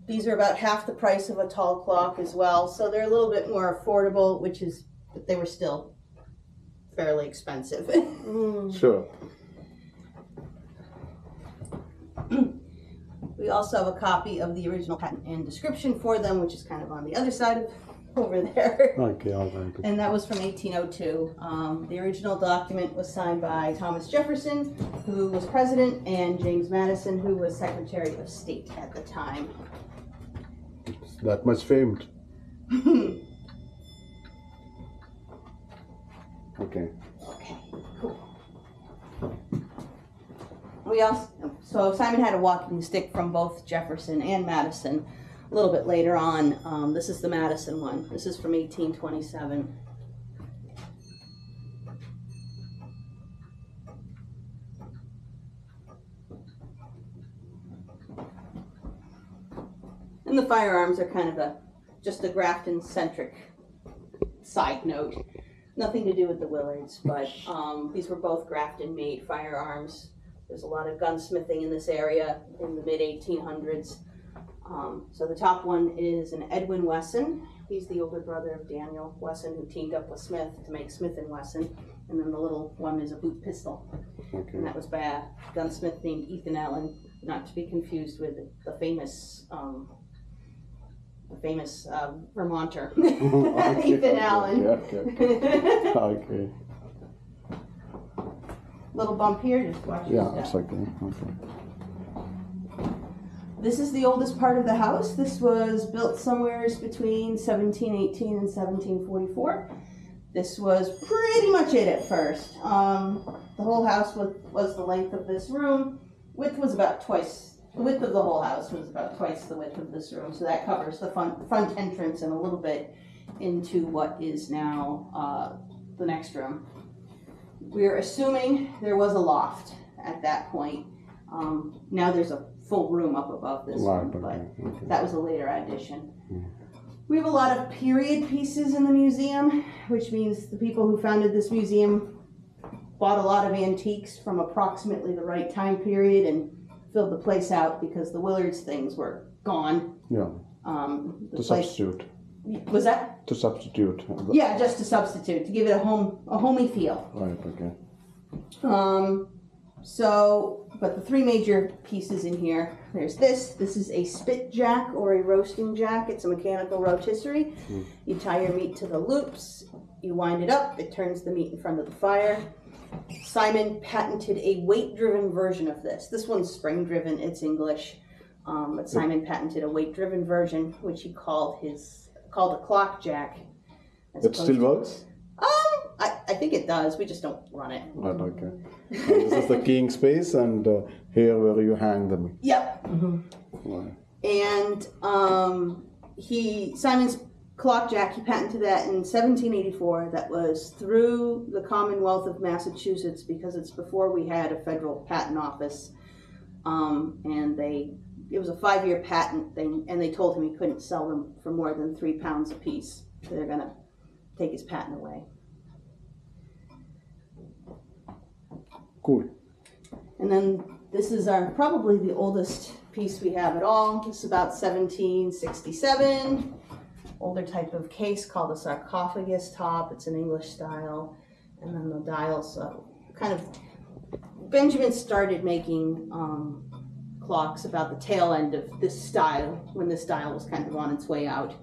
These are about half the price of a tall clock as well, so they're a little bit more affordable, but they were still fairly expensive. Sure. We also have a copy of the original patent and description for them, which is kind of on the other side of over there. Okay, all right. And that was from 1802. The original document was signed by Thomas Jefferson, who was president, and James Madison, who was Secretary of State at the time. It's that much famed. Okay. Okay, cool. So Simon had a walking stick from both Jefferson and Madison. A little bit later on, this is the Madison one. This is from 1827. And the firearms are kind of just a Grafton-centric side note. Nothing to do with the Willards, but these were both Grafton-made firearms. There's a lot of gunsmithing in this area in the mid-1800s. So the top one is an Edwin Wesson. He's the older brother of Daniel Wesson, who teamed up with Smith to make Smith & Wesson. And then the little one is a boot pistol. Okay. And that was by a gunsmith named Ethan Allen, not to be confused with the famous Vermonter, Ethan Allen. Okay. Okay. Little bump here, just watch your Yeah, step. it's okay. Okay. This is the oldest part of the house. This was built somewhere between 1718 and 1744. This was pretty much it at first. The whole house was the length of this room. Width was about twice, the width of the whole house was about twice the width of this room. So that covers the front entrance and a little bit into what is now the next room. We're assuming there was a loft at that point. Now there's a full room up above this one, but that was a later addition. We have a lot of period pieces in the museum, which means the people who founded this museum bought a lot of antiques from approximately the right time period and filled the place out because the Willard's things were gone. Yeah. To substitute. Was that? To substitute. Yeah, just to substitute, to give it a homey feel. Right, okay. But the three major pieces in here, there's this. This is a spit jack or a roasting jack. It's a mechanical rotisserie. You tie your meat to the loops, you wind it up, it turns the meat in front of the fire. Simon patented a weight-driven version of this. This one's spring-driven, it's English. But Simon patented a weight-driven version, which he called a clock jack. It still works? I think it does. We just don't run it. Right, okay. And this is the keying space, and here where you hang them. Yep. Right. And Simon's clock jack, he patented that in 1784. That was through the Commonwealth of Massachusetts because it's before we had a federal patent office. And it was a 5-year patent thing, and they told him he couldn't sell them for more than 3 pounds a piece. So they're gonna take his patent away. Cool. And then this is probably the oldest piece we have at all. This is about 1767. Older type of case called a sarcophagus top. It's an English style. And then the dials, Benjamin started making clocks about the tail end of this style, when this dial was kind of on its way out.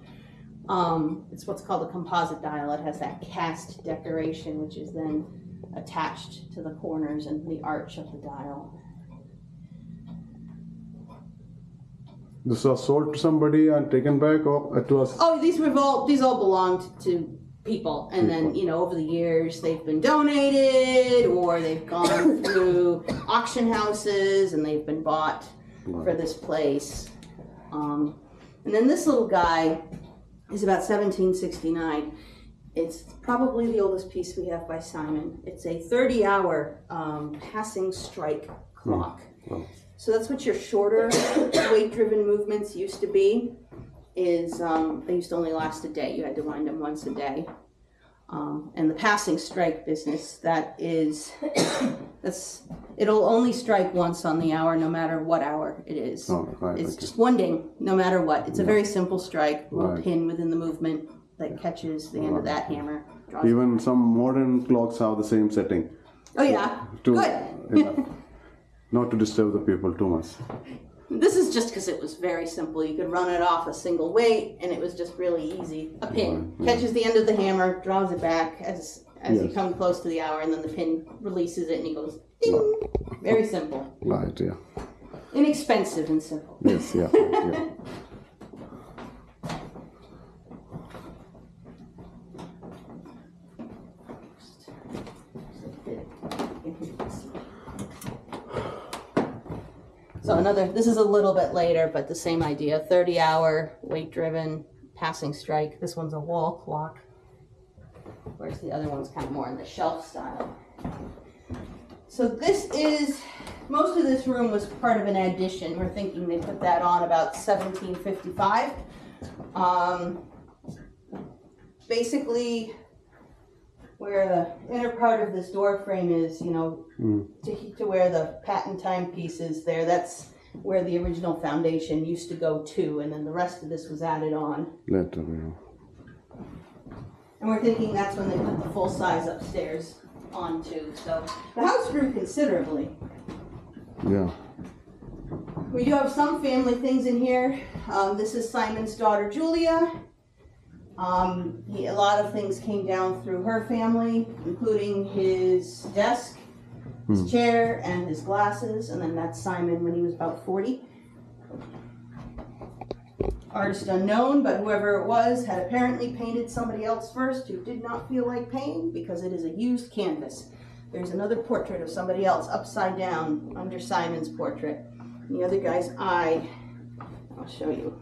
It's what's called a composite dial. It has that cast decoration, which is then attached to the corners and the arch of the dial. This was sold to somebody and taken back, or it was? Oh, these all belonged to people, and then over the years they've been donated or they've gone through auction houses and they've been bought for this place. And then this little guy is about 1769. It's probably the oldest piece we have by Simon. It's a 30-hour passing strike clock. So that's what your shorter weight-driven movements used to be. They used to only last a day. You had to wind them once a day. And the passing strike business, it'll only strike once on the hour, no matter what hour it is. It's just one ding, no matter what. It's a very simple strike, little pin within the movement that catches the end of that hammer. Even some modern clocks have the same setting. Oh yeah, good. Not to disturb the people too much. This is just because it was very simple. You could run it off a single weight, and it was just really easy. A pin catches the end of the hammer, draws it back as you come close to the hour, and then the pin releases it, and it goes ding. Very simple. Right, yeah. Inexpensive and simple. Yes, yeah. So this is a little bit later, but the same idea, 30-hour, weight-driven, passing strike. This one's a wall clock, whereas the other one's kind of more in the shelf style. So most of this room was part of an addition. We're thinking they put that on about 1755. Basically, where the inner part of this door frame is, to where the patent timepiece is there, that's where the original foundation used to go to, and then the rest of this was added on. Later, yeah. And we're thinking that's when they put the full size upstairs onto. So the house grew considerably. Yeah. We do have some family things in here. This is Simon's daughter, Julia. A lot of things came down through her family, including his desk, his chair, and his glasses. And then that's Simon when he was about 40. artist unknown, but whoever it was had apparently painted somebody else first who did not feel like paying because it is a used canvas. There's another portrait of somebody else upside down under Simon's portrait. The other guy's eye, I'll show you.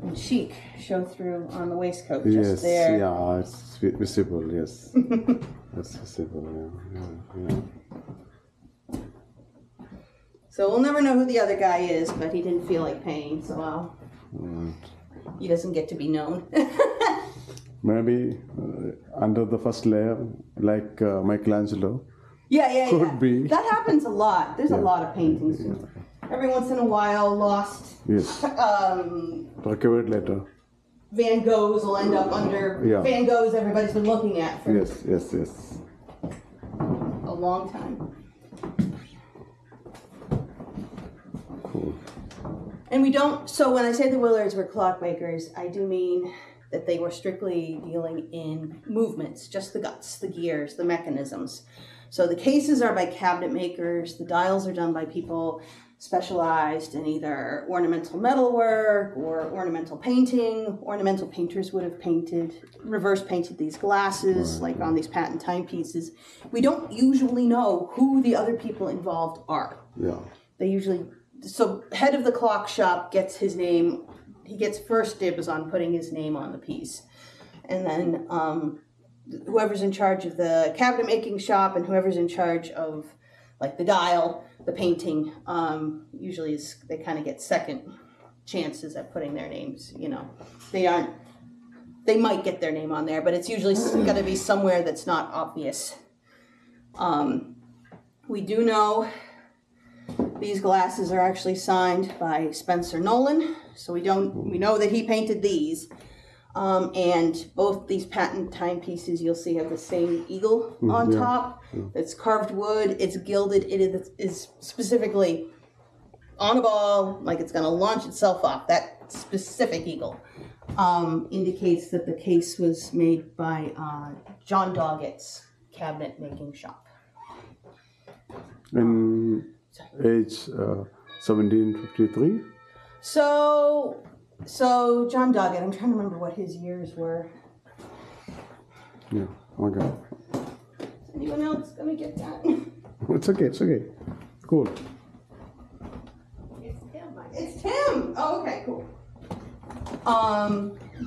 And chic show through on the waistcoat just Yes, there. yeah, it's visible, yes. That's visible, yeah. So we'll never know who the other guy is, but he didn't feel like paying, so Right. he doesn't get to be known. Maybe under the first layer, like Michelangelo. Yeah. Could be. That happens a lot. There's a lot of paintings. Every once in a while, lost Yes. Recovered later. Van Goghs will end up under Van Goghs everybody's been looking at for Yes. a long time. Cool. And we don't, so when I say the Willards were clockmakers, I do mean that they were strictly dealing in movements, just the guts, the gears, the mechanisms. So the cases are by cabinet makers, the dials are done by people specialized in either ornamental metalwork or ornamental painting. Ornamental painters would have reverse painted these glasses, like on these patent timepieces. We don't usually know who the other people involved are. Yeah. They usually, so head of the clock shop gets his name, he gets first dibs on putting his name on the piece. And then whoever's in charge of the cabinet making shop and whoever's in charge of like the dial, the painting, usually they kind of get second chances at putting their names, they might get their name on there, but it's usually going to be somewhere that's not obvious. We do know these glasses are actually signed by Spencer Nolan, so we know that he painted these. And both these patent timepieces you'll see have the same eagle on top. It's carved wood, it's gilded, it is specifically on a ball, like it's going to launch itself off. That specific eagle indicates that the case was made by John Doggett's cabinet making shop. In age 1753? So John Doggett, I'm trying to remember what his years were. Yeah, okay. Is anyone else going to get that? It's okay. Cool. It's Tim! Oh, okay, cool.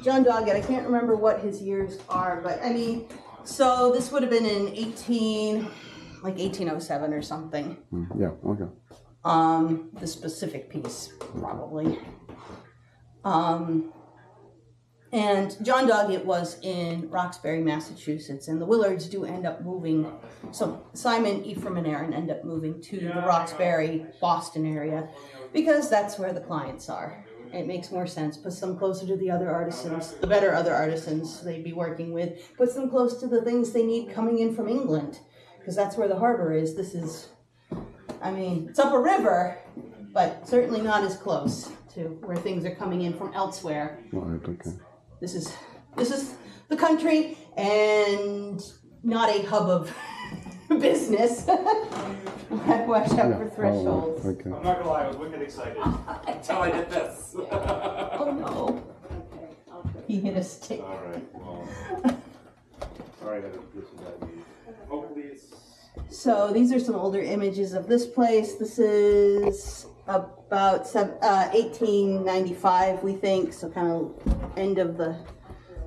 John Doggett, I can't remember what his years are, but I mean, so this would have been in 1807 or something. Yeah, okay. The specific piece, probably. And John Doggett was in Roxbury, Massachusetts, and the Willards do end up moving. So Simon, Ephraim, and Aaron end up moving to the Roxbury, Boston area because that's where the clients are. It makes more sense. Puts them closer to the other artisans, the better other artisans they'd be working with. Puts them close to the things they need coming in from England because that's where the harbor is. This is, I mean, it's up a river, but certainly not as close to where things are coming in from elsewhere. Right, okay. This is the country and not a hub of business. Watch out for thresholds. Okay. I'm not gonna lie, I was wicked excited until I did this. Oh no. Okay, he hit a stick. Alright, well. Sorry I had to do some bad news. Hopefully it's... So these are some older images of this place. This is about 1895, we think, so kind of end of the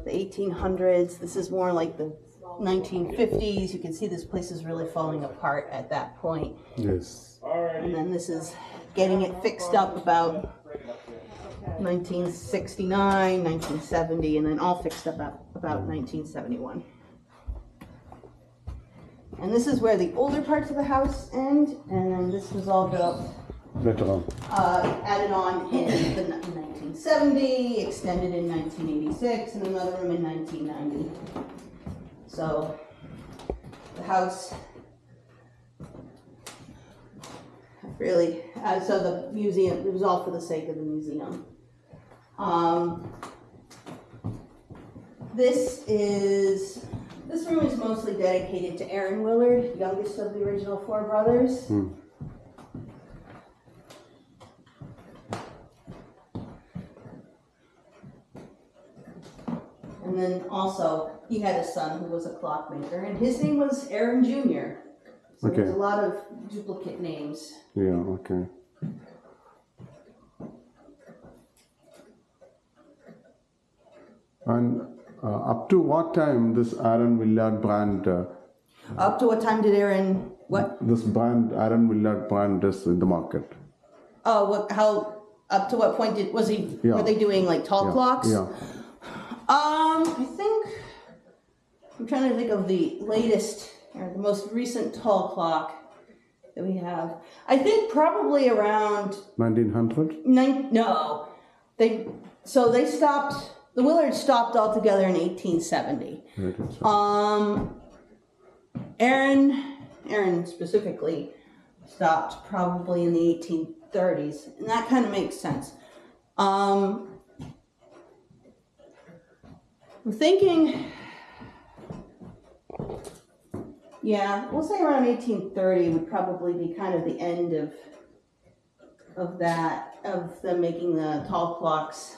1800s. This is more like the 1950s. You can see this place is really falling apart at that point. Yes. And then this is getting it fixed up about 1969, 1970, and then all fixed up about 1971. And this is where the older parts of the house end, and then this was all built, Later on. added on in 1970, extended in 1986, and another room in 1990. So the house really, so the museum, it was all for the sake of the museum. This room is mostly dedicated to Aaron Willard, youngest of the original four brothers. also, he had a son who was a clockmaker, and his name was Aaron Jr. So Okay. there's a lot of duplicate names. Yeah, okay. And up to what time this Aaron Willard brand, Up to what time did Aaron, what? this brand, Aaron Willard brand is in the market? Oh, up to what point Yeah. were they doing like tall clocks? Yeah. I think, I'm trying to think of the latest, or the most recent tall clock that we have. I think probably around 1900? no. They stopped, the Willards stopped altogether in 1870. Aaron specifically stopped probably in the 1830s, and that kind of makes sense. I'm thinking, yeah, we'll say around 1830 would probably be kind of the end of them making the tall clocks,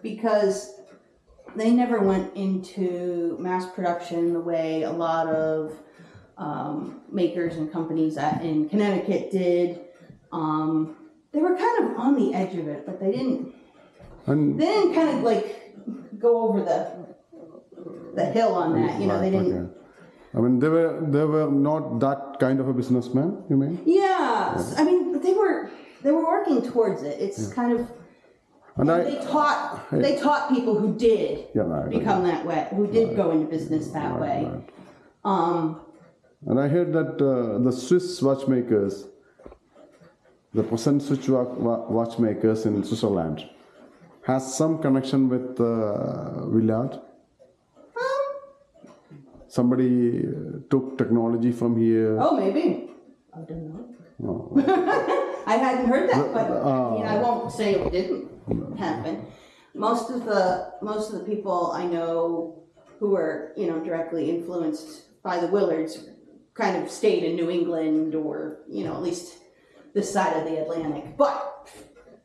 because they never went into mass production the way a lot of makers and companies in Connecticut did. They were kind of on the edge of it, but they didn't kind of like go over the hill on that. You know, they didn't. Okay. I mean, they were not that kind of a businessman, you mean? Yeah, I mean, they were working towards it. It's kind of. And they taught people who did become that way, who did go into business that way. Right. And I heard that the Swiss watchmakers, the present Swiss watchmakers in Switzerland, has some connection with Willard. Somebody took technology from here. Oh, maybe. I don't know. I hadn't heard that, but I won't say it didn't happen. Most of the people I know who were, directly influenced by the Willards kind of stayed in New England, or, at least this side of the Atlantic. But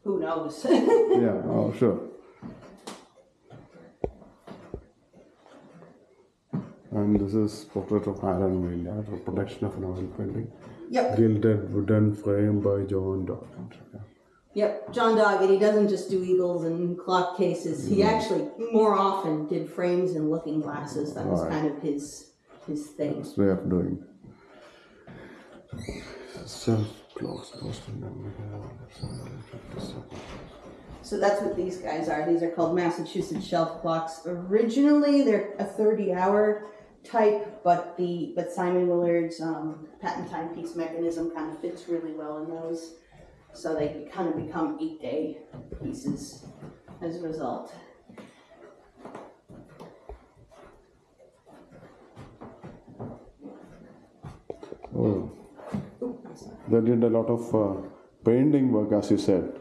who knows? Yeah, oh, sure. And this is portrait of Aaron Willard, a production of an oil painting. Yep. Gilded wooden frame by John Doggett. Yep, John Doggett, he doesn't just do eagles and clock cases. He actually more often did frames and looking glasses. That was kind of his thing. His way of doing. So that's what these guys are. These are called Massachusetts shelf clocks. Originally, they're a 30-hour type, but Simon Willard's patent timepiece mechanism kind of fits really well in those. So they kind of become 8-day pieces as a result. Oh. They did a lot of painting work, as you said.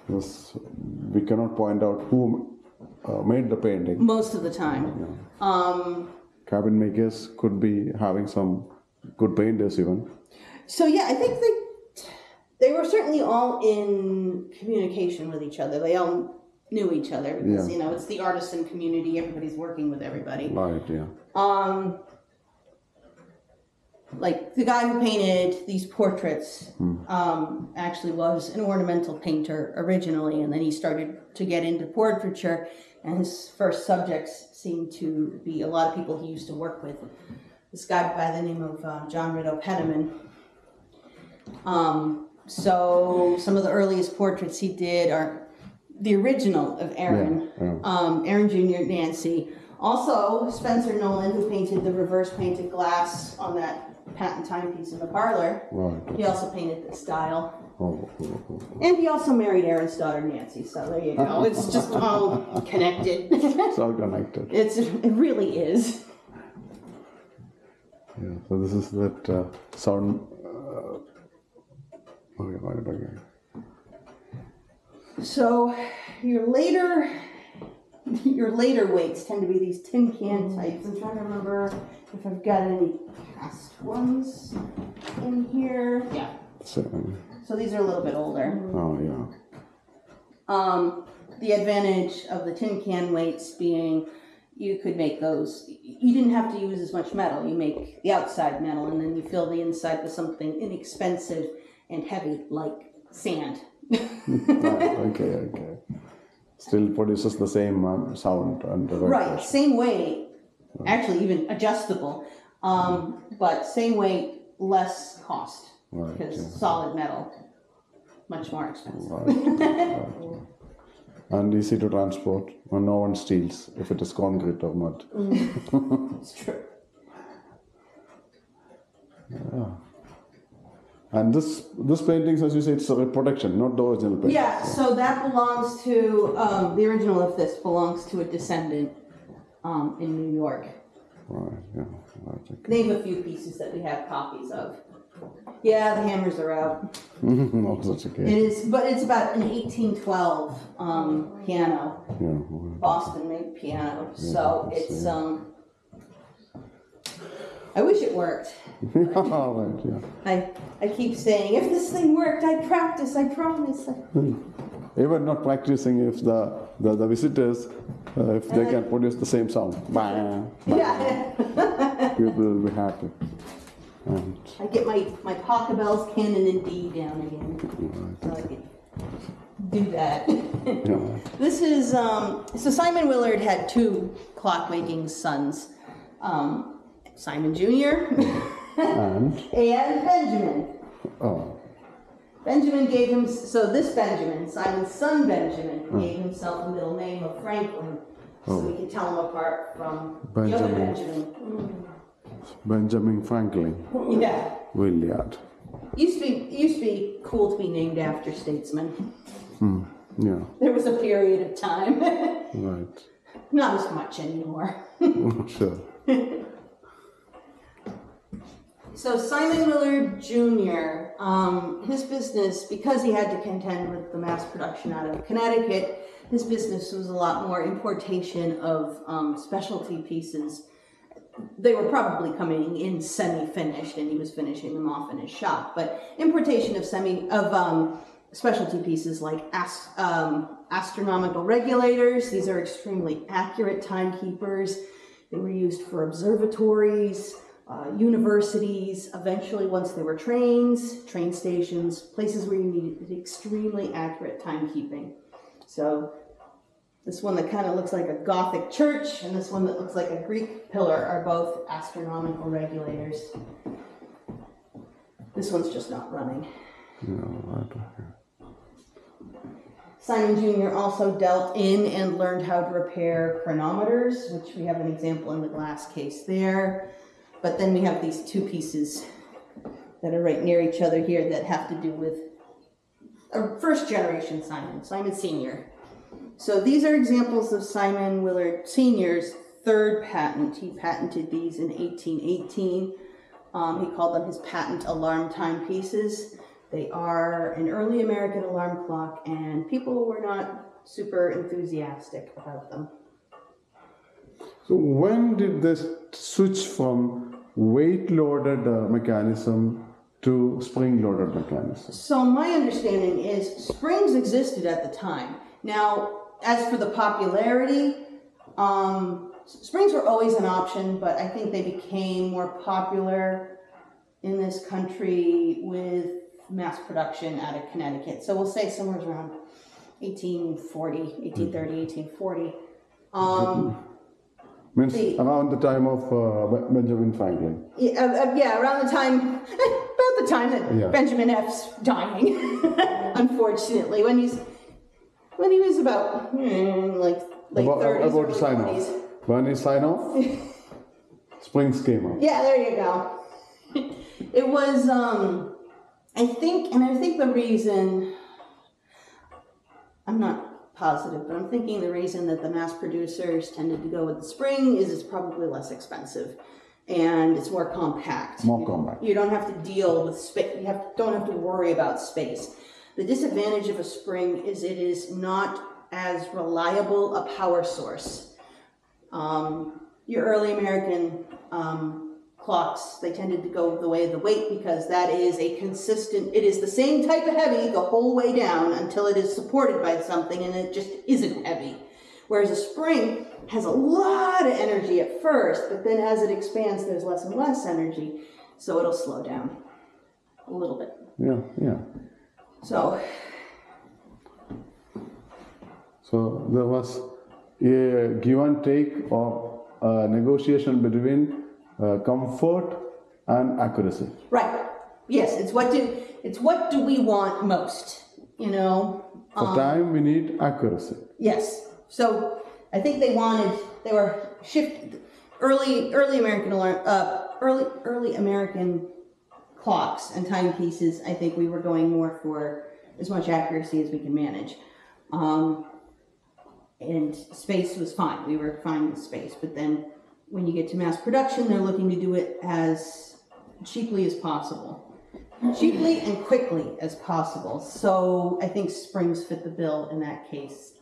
We cannot point out who made the painting. Most of the time. Yeah. Cabin makers could be having some good painters even. So yeah, I think they were certainly all in communication with each other. They all knew each other because, it's the artisan community. Everybody's working with everybody. Right, yeah. Like the guy who painted these portraits actually was an ornamental painter originally, and then he started to get into portraiture, and his first subjects seemed to be a lot of people he used to work with. This guy by the name of John Rideau Pettiman. So some of the earliest portraits he did are the original of Aaron, Aaron Jr., Nancy. Also, Spencer Nolan, who painted the reverse painted glass on that patent timepiece in the parlor. Right. He also painted the style. Oh. And he also married Aaron's daughter, Nancy. So there you go. It's just all connected. It's all connected. It really is. Yeah, so this is that sound. So your later weights tend to be these tin can types. I'm trying to remember if I've got any past ones in here. Yeah. So these are a little bit older. Oh yeah. The advantage of the tin can weights being you could make those. You didn't have to use as much metal. You make the outside metal, and then you fill the inside with something inexpensive and heavy, like sand. Right, okay. Still produces the same sound and Right, same weight, actually even adjustable, but same weight, less cost, Right, because yeah. solid metal, much more expensive. Right. And easy to transport, and no one steals if it is concrete or mud. It's true. And this paintings, as you say, it's a reproduction, not the original painting. Yeah, so that belongs to, the original of this belongs to a descendant in New York. Right, yeah. Right, okay. They have a few pieces that we have copies of. Yeah, the hammers are out. No, that's okay. It is, but it's about an 1812 piano, Yeah, well, Boston-made piano. Yeah, So I it's, see. I wish it worked. right, yeah. I keep saying, if this thing worked, I'd practice, I promise. Even not practicing if the visitors, if they can produce the same sound. Bang, Yeah. people will be happy. And, I get my Pachelbel's Canon and D down again. So I can do that. yeah. This is, so Simon Willard had two clockmaking sons, Simon Jr. And, and Benjamin. oh, Benjamin gave him, so this Benjamin, Simon's son Benjamin, gave himself a middle name of Franklin, so we can tell him apart from the other Benjamin. Benjamin Franklin, Yeah. Willard. Used to be cool to be named after statesmen. Yeah, There was a period of time. right. Not as much anymore. Sure. So Simon Willard Jr., his business, because he had to contend with the mass production out of Connecticut, his business was a lot more importation of specialty pieces. They were probably coming in semi-finished, and he was finishing them off in his shop. But importation of specialty pieces like astronomical regulators. These are extremely accurate timekeepers. They were used for observatories, universities, eventually once they were trains, train stations, places where you needed extremely accurate timekeeping. So this one that kind of looks like a Gothic church and this one that looks like a Greek pillar are both astronomical regulators. This one's just not running. Yeah, right. Simon Jr. also dealt in and learned how to repair chronometers, which we have an example in the glass case there. But then we have these two pieces that are right near each other here that have to do with a first generation Simon Sr. So these are examples of Simon Willard Sr.'s third patent. He patented these in 1818. He called them his patent alarm timepieces. They are an early American alarm clock, and people were not super enthusiastic about them. So when did this switch from weight-loaded mechanism to spring-loaded mechanism? So my understanding is springs existed at the time. Now, as for the popularity, springs were always an option, but I think they became more popular in this country with mass production out of Connecticut. So we'll say somewhere around 1830, 1840. Means around the time of Benjamin Franklin. Yeah, around the time, about the time that Benjamin F's dying, unfortunately, when he was about like late 30s, about to sign 20s. off. When he signed off, springs came out. Yeah, there you go. It was, I think the reason, I'm not positive, but I'm thinking the reason that the mass producers tended to go with the spring is it's probably less expensive and it's more compact. More compact. You don't have to deal with space. Don't have to worry about space. The disadvantage of a spring is it is not as reliable a power source. Your early American clocks, they tended to go the way of the weight because that is a consistent, it is the same type of heavy the whole way down until it is supported by something and it just isn't heavy. Whereas a spring has a lot of energy at first, but then as it expands, there's less and less energy, so it'll slow down a little bit. Yeah, yeah. So there was a give and take or a negotiation between comfort and accuracy. right, yes, it's what do we want most, you know? For time, we need accuracy. Yes. So I think they were early American clocks and timepieces. I think we were going more for as much accuracy as we can manage. And space was fine. We were fine with space. But then when you get to mass production, they're looking to do it as cheaply as possible. Cheaply and quickly as possible. So I think springs fit the bill in that case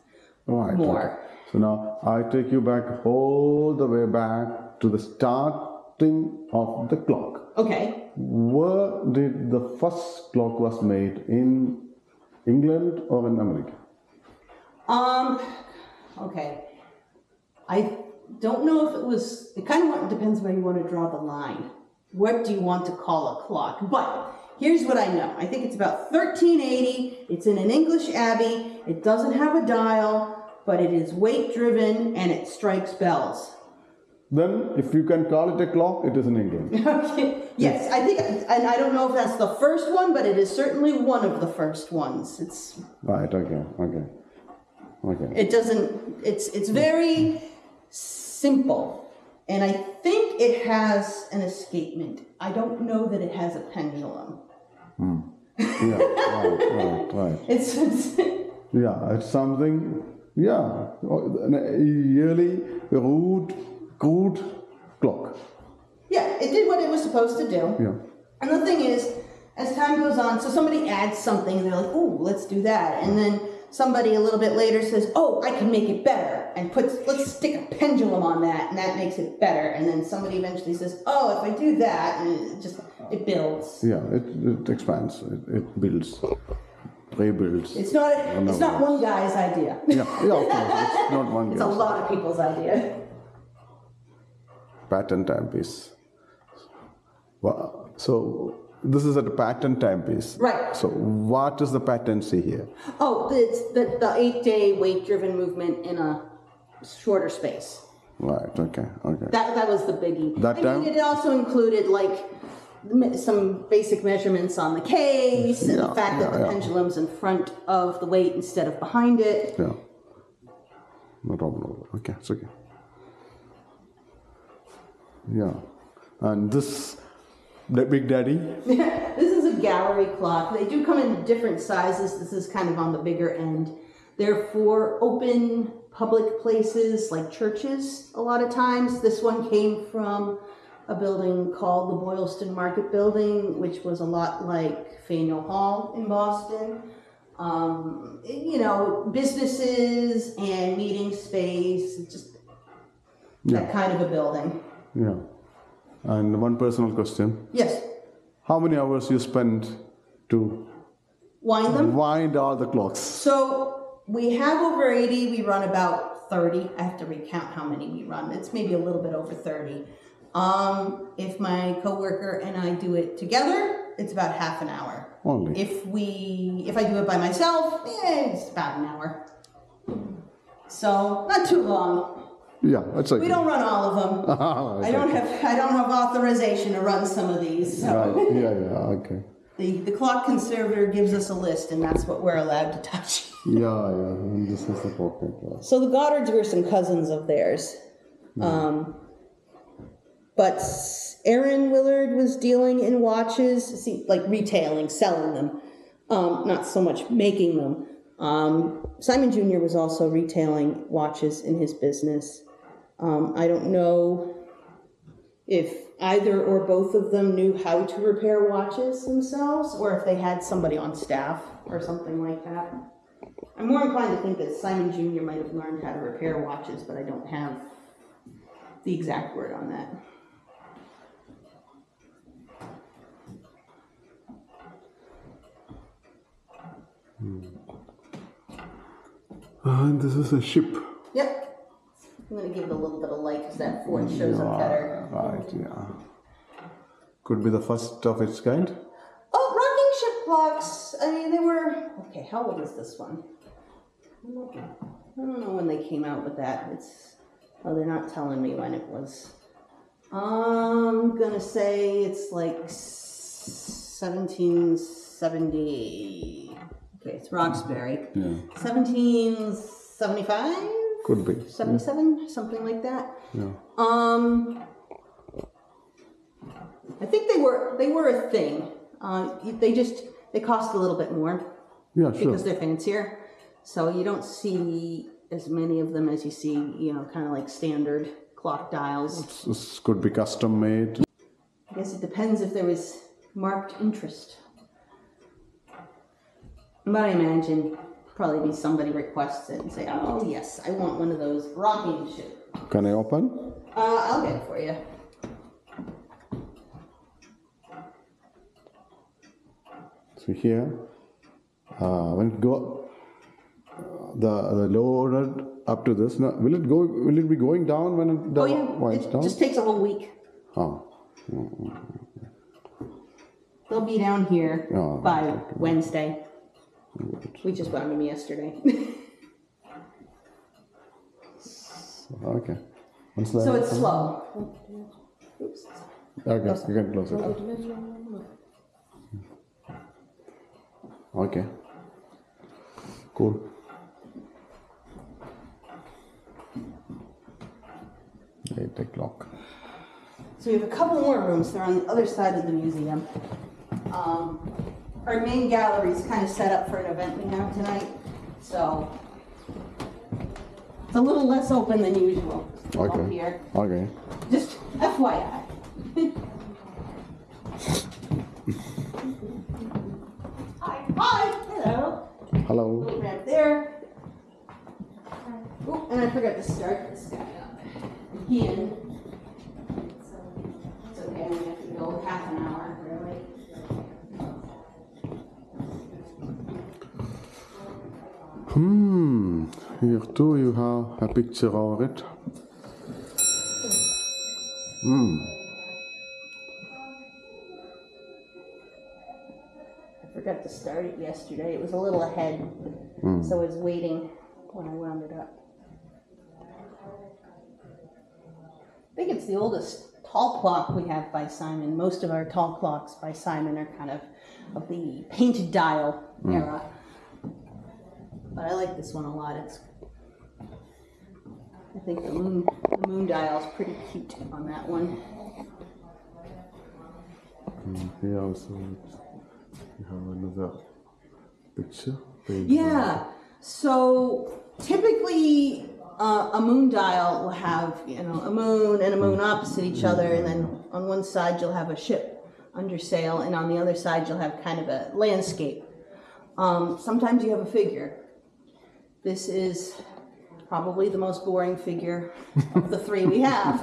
Right. more. Okay. So now I take you back all the way back to the starting of the clock. Okay. Where did the first clock was made? In England or in America? Okay. I don't know if it kind of depends where you want to draw the line. What do you want to call a clock? But here's what I know. I think it's about 1380. It's in an English abbey. It doesn't have a dial, but it is weight driven and it strikes bells. Then, if you can call it a clock, it is in England. Okay. Yes, I think, and I don't know if that's the first one, but it is certainly one of the first ones. It's Right. Okay. It doesn't. It's very simple, and I think it has an escapement. I don't know that it has a pendulum. Yeah. Right. It's Yeah. It's something. Yeah. A yearly crude clock. yeah. It did what it was supposed to do. Yeah. And the thing is, as time goes on, so somebody adds something, and they're like, "Oh, let's do that," and then somebody a little bit later says, "Oh, I can make it better," and let's stick a pendulum on that, and that makes it better. And then somebody eventually says, "Oh, if I do that," and it builds. Yeah. It expands. It builds. Rebuilds. It's not one guy's idea. Yeah. Of course. It's not one. It's a lot of people's idea. Pattern timepiece. Wow. So this is a pattern timepiece. Right. So what is the patency here? Oh, it's the 8-day weight-driven movement in a shorter space. Right. Okay. That was the biggie. That time? It also included some basic measurements on the case and the fact that the pendulum's in front of the weight instead of behind it. Yeah. No problem. Okay. It's okay. Yeah. And this, the Big Daddy? This is a gallery clock. They do come in different sizes. This is kind of on the bigger end. They're for open public places like churches a lot of times. This one came from a building called the Boylston Market Building, which was a lot like Faneuil Hall in Boston. Businesses and meeting space, just that kind of a building. Yeah. And one personal question. Yes. How many hours you spend to Wind them? wind all the clocks? So we have over 80. We run about 30. I have to recount how many we run. It's maybe a little bit over 30. If my coworker and I do it together, it's about half an hour. Only. If I do it by myself, it's about an hour. So not too long. Yeah, that's okay. We don't run all of them. I don't have authorization to run some of these. So. Right. Yeah. Okay. The clock conservator gives us a list, and that's what we're allowed to touch. Yeah. And this is the pocket. So the Goddards were some cousins of theirs. But Aaron Willard was dealing in watches, like retailing, selling them, not so much making them. Simon Jr. was also retailing watches in his business. I don't know if either or both of them knew how to repair watches themselves, or if they had somebody on staff or something like that. I'm more inclined to think that Simon Jr. might have learned how to repair watches, but I don't have the exact word on that. And this is a ship. Yep. I'm going to give it a little bit of light because that fort shows up better. Right, yeah. Could be the first of its kind. Oh, rocking ship clocks. I mean, they were... Okay, how old is this one? I don't know when they came out with that. Oh, they're not telling me when it was. I'm going to say it's like 1770. Okay, it's Roxbury. Yeah. 1775? Could be. 77? Something like that. Yeah. I think they were a thing. They cost a little bit more. Yeah, sure. Because they're fancier. So you don't see as many of them as you see, kind of like standard clock dials. This could be custom made. I guess it depends if there was marked interest. But I imagine probably be somebody requests it and say, oh yes, I want one of those rocking ship. Can I open? I'll get it for you. So here, when it go, the loaded up to this. Now, will it be going down when it winds down? It just takes a whole week. Oh. They'll be down here by okay. Wednesday. We just wound them yesterday. Okay. So it's slow. Oops. Okay, you can close it. Okay. Cool. 8 o'clock. So we have a couple more rooms. They're on the other side of the museum. Our main gallery is kind of set up for an event we have tonight, so it's a little less open than usual up here. Okay. Just FYI. Hi. Hello. Hello. Little ramp there. Oh, and I forgot to start this guy up again. It's okay. We have to go half an hour, really. Here too you have a picture of it. I forgot to start it yesterday. It was a little ahead, so I was waiting when I wound it up. I think it's the oldest tall clock we have by Simon. Most of our tall clocks by Simon are kind of the painted dial era. But I like this one a lot. I think the moon dial is pretty cute on that one. Here also you have another picture. Yeah. So typically a moon dial will have a moon and a moon opposite each other, and then on one side you'll have a ship under sail, and on the other side you'll have kind of a landscape. Sometimes you have a figure. This is probably the most boring figure of the three we have.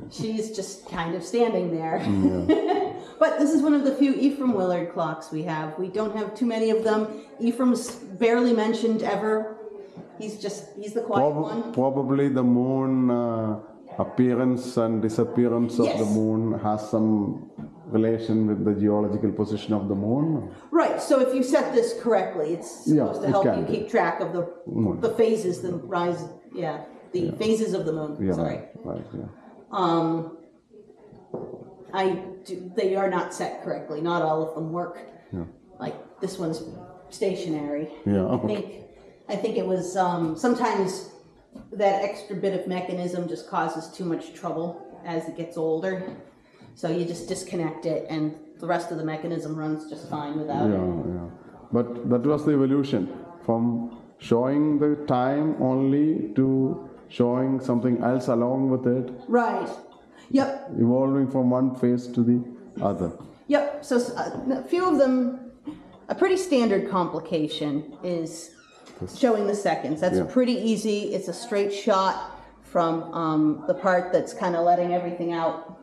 She's just kind of standing there. Yeah. But this is one of the few Ephraim Willard clocks we have. We don't have too many of them. Ephraim's barely mentioned ever. He's the quiet one. Probably the moon appearance and disappearance of the moon has some relation with the geological position of the moon. Right, so if you set this correctly, it's supposed to help you keep track of the phases, the rise, the phases of the moon. Yeah, sorry. Right, They are not set correctly. Not all of them work. Yeah. Like this one's stationary. Yeah. I think it was sometimes that extra bit of mechanism just causes too much trouble as it gets older. So you just disconnect it, and the rest of the mechanism runs just fine without it. Yeah. But that was the evolution from showing the time only to showing something else along with it. Right. Yep. Evolving from one phase to the other. Yep. So a few of them, a pretty standard complication is showing the seconds. That's pretty easy. It's a straight shot from the part that's kind of letting everything out,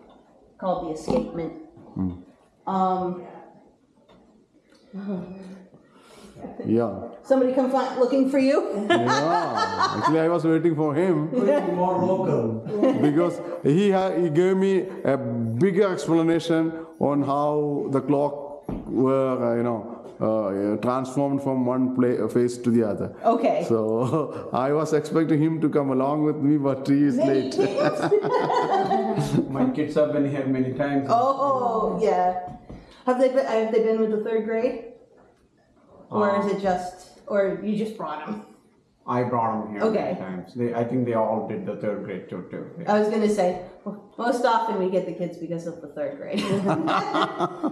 called the escapement. Yeah. Somebody come looking for you? Yeah. Actually, I was waiting for him More local. because he gave me a bigger explanation on how the clock were, transformed from one phase to the other. Okay. So I was expecting him to come along with me, but he is late. My kids have been here many times. Oh, yeah. Have they been with the third grade? Or is it or you just brought them? I brought them here Okay. many times. I think they all did the third grade too. I was going to say, most often we get the kids because of the third grade.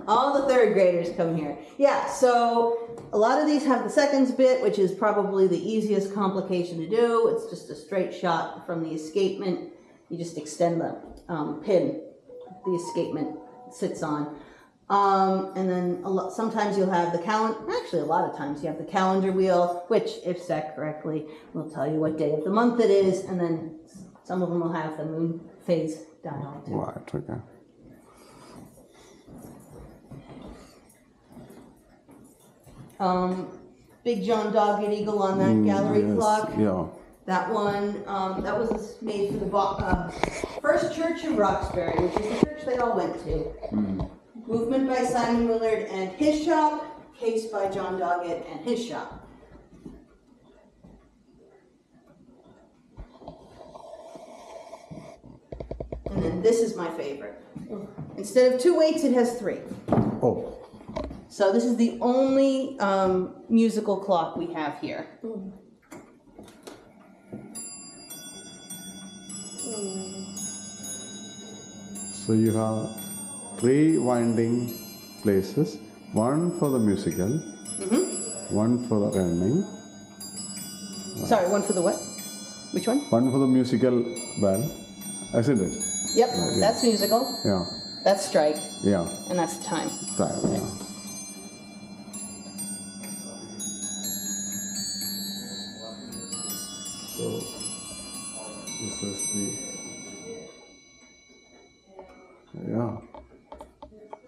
All the third graders come here. Yeah, so a lot of these have the seconds bit, which is probably the easiest complication to do. It's just a straight shot from the escapement. You just extend the pin the escapement sits on. And then sometimes you'll have the actually a lot of times you have the calendar wheel, which, if set correctly, will tell you what day of the month it is, and then some of them will have the moon phase dial too. Right, okay. Big John Dog-Eared-Eagle on that gallery Yes, clock. yeah. That one, that was made for the First Church of Roxbury, which is the church they all went to. Movement by Simon Willard and his shop, case by John Doggett and his shop. And then this is my favorite. Instead of 2 weights, it has 3. Oh. So this is the only musical clock we have here. So you have 3 winding places, one for the musical, one for the running, Sorry, one for the what? Which one? one for the musical bell, isn't it? Yep, that's musical. Yeah, That's strike, yeah, and that's time. time, yeah. So this is yeah.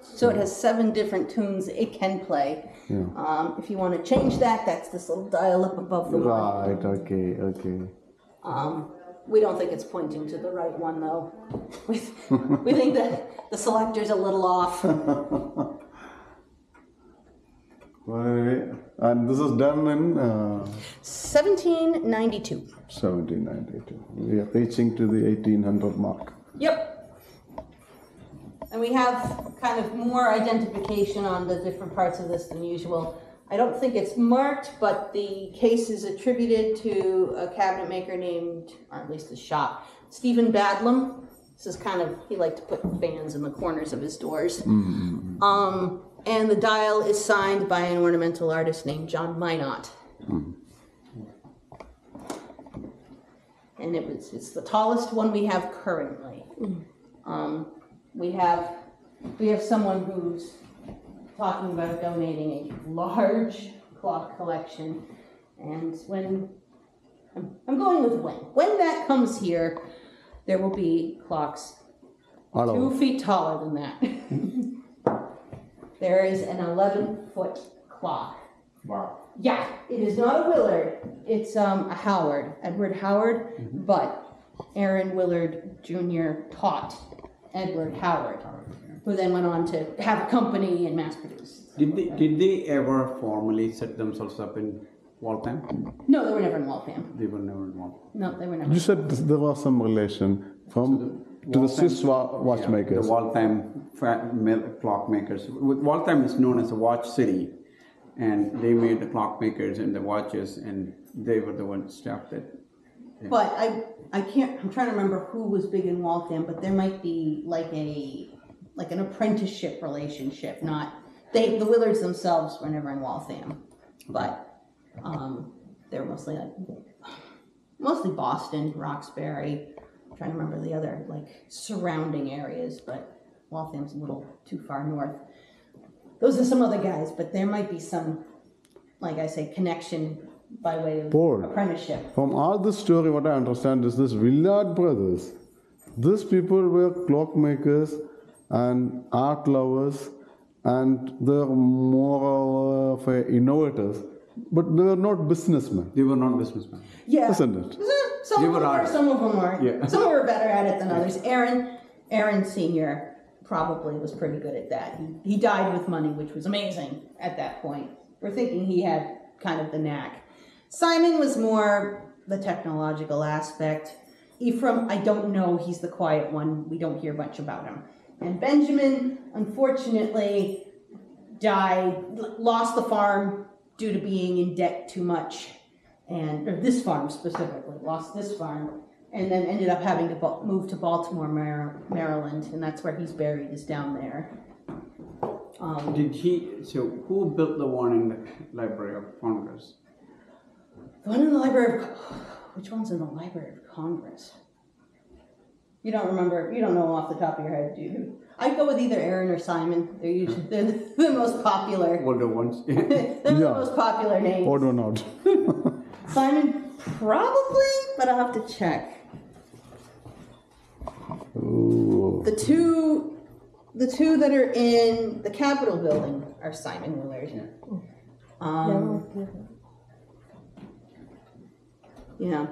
So it has 7 different tunes it can play. Yeah. If you want to change that, that's this little dial up above the one. Right, okay. We don't think it's pointing to the right one, though. We think that the selector's a little off. Well, anyway, and this is done in 1792. 1792. We are reaching to the 1800 mark. Yep. And we have kind of more identification on the different parts of this than usual. I don't think it's marked, but the case is attributed to a cabinet maker named, or at least the shop, Stephen Badlam. This is kind of, he liked to put fans in the corners of his doors. And the dial is signed by an ornamental artist named John Minot. And it's the tallest one we have currently. We have someone who's talking about donating a large clock collection, and when I'm going with when that comes here, there will be clocks 2 feet taller than that. There is an 11-foot clock. Wow. Yeah, it is not a Willard. It's a Howard, Edward Howard, but Aaron Willard Jr. taught Edward Howard, who then went on to have a company and mass produce. Did they ever formally set themselves up in Waltham? No, they were never in Waltham. They were never in Waltham. No, they were never. You said there was some relation to the Swiss watchmakers. The Waltham clock makers. Waltham is known as a watch city, and they made the clock makers and the watches, and they were the ones staffed it. Yeah. But I can't. I'm trying to remember who was big in Waltham, but there might be like an apprenticeship relationship. Not the Willards themselves were never in Waltham, but they're mostly Boston, Roxbury. I'm trying to remember the other surrounding areas, but Waltham's a little too far north. Those are some other guys, but there might be some, like I say, connection by way of apprenticeship. From all this story, what I understand is this Willard brothers. These people were clockmakers and art lovers, and they're more of innovators But they were not businessmen, They were not businessmen. Yeah. isn't it? Some They of were them were, artists. some of them were. Yeah. Some were better at it than others. Aaron Sr. probably was pretty good at that. He died with money, which was amazing at that point. We're thinking he had kind of the knack. Simon was more the technological aspect. Ephraim, I don't know. He's the quiet one. We don't hear much about him. And Benjamin, unfortunately, died, lost the farm due to being in debt too much. Or this farm specifically, lost this farm, and then ended up having to move to Baltimore, Maryland, and that's where he's buried, is down there. So who built the one in the Library of Congress? The one in the Library of, which one's in the Library of Congress? You don't remember, you don't know off the top of your head, do you? I'd go with either Aaron or Simon. They're the most popular. Older ones. They're the most popular names. Or do not. Simon, probably, but I'll have to check. Oh. The two that are in the Capitol building are Simon Willard. Yeah.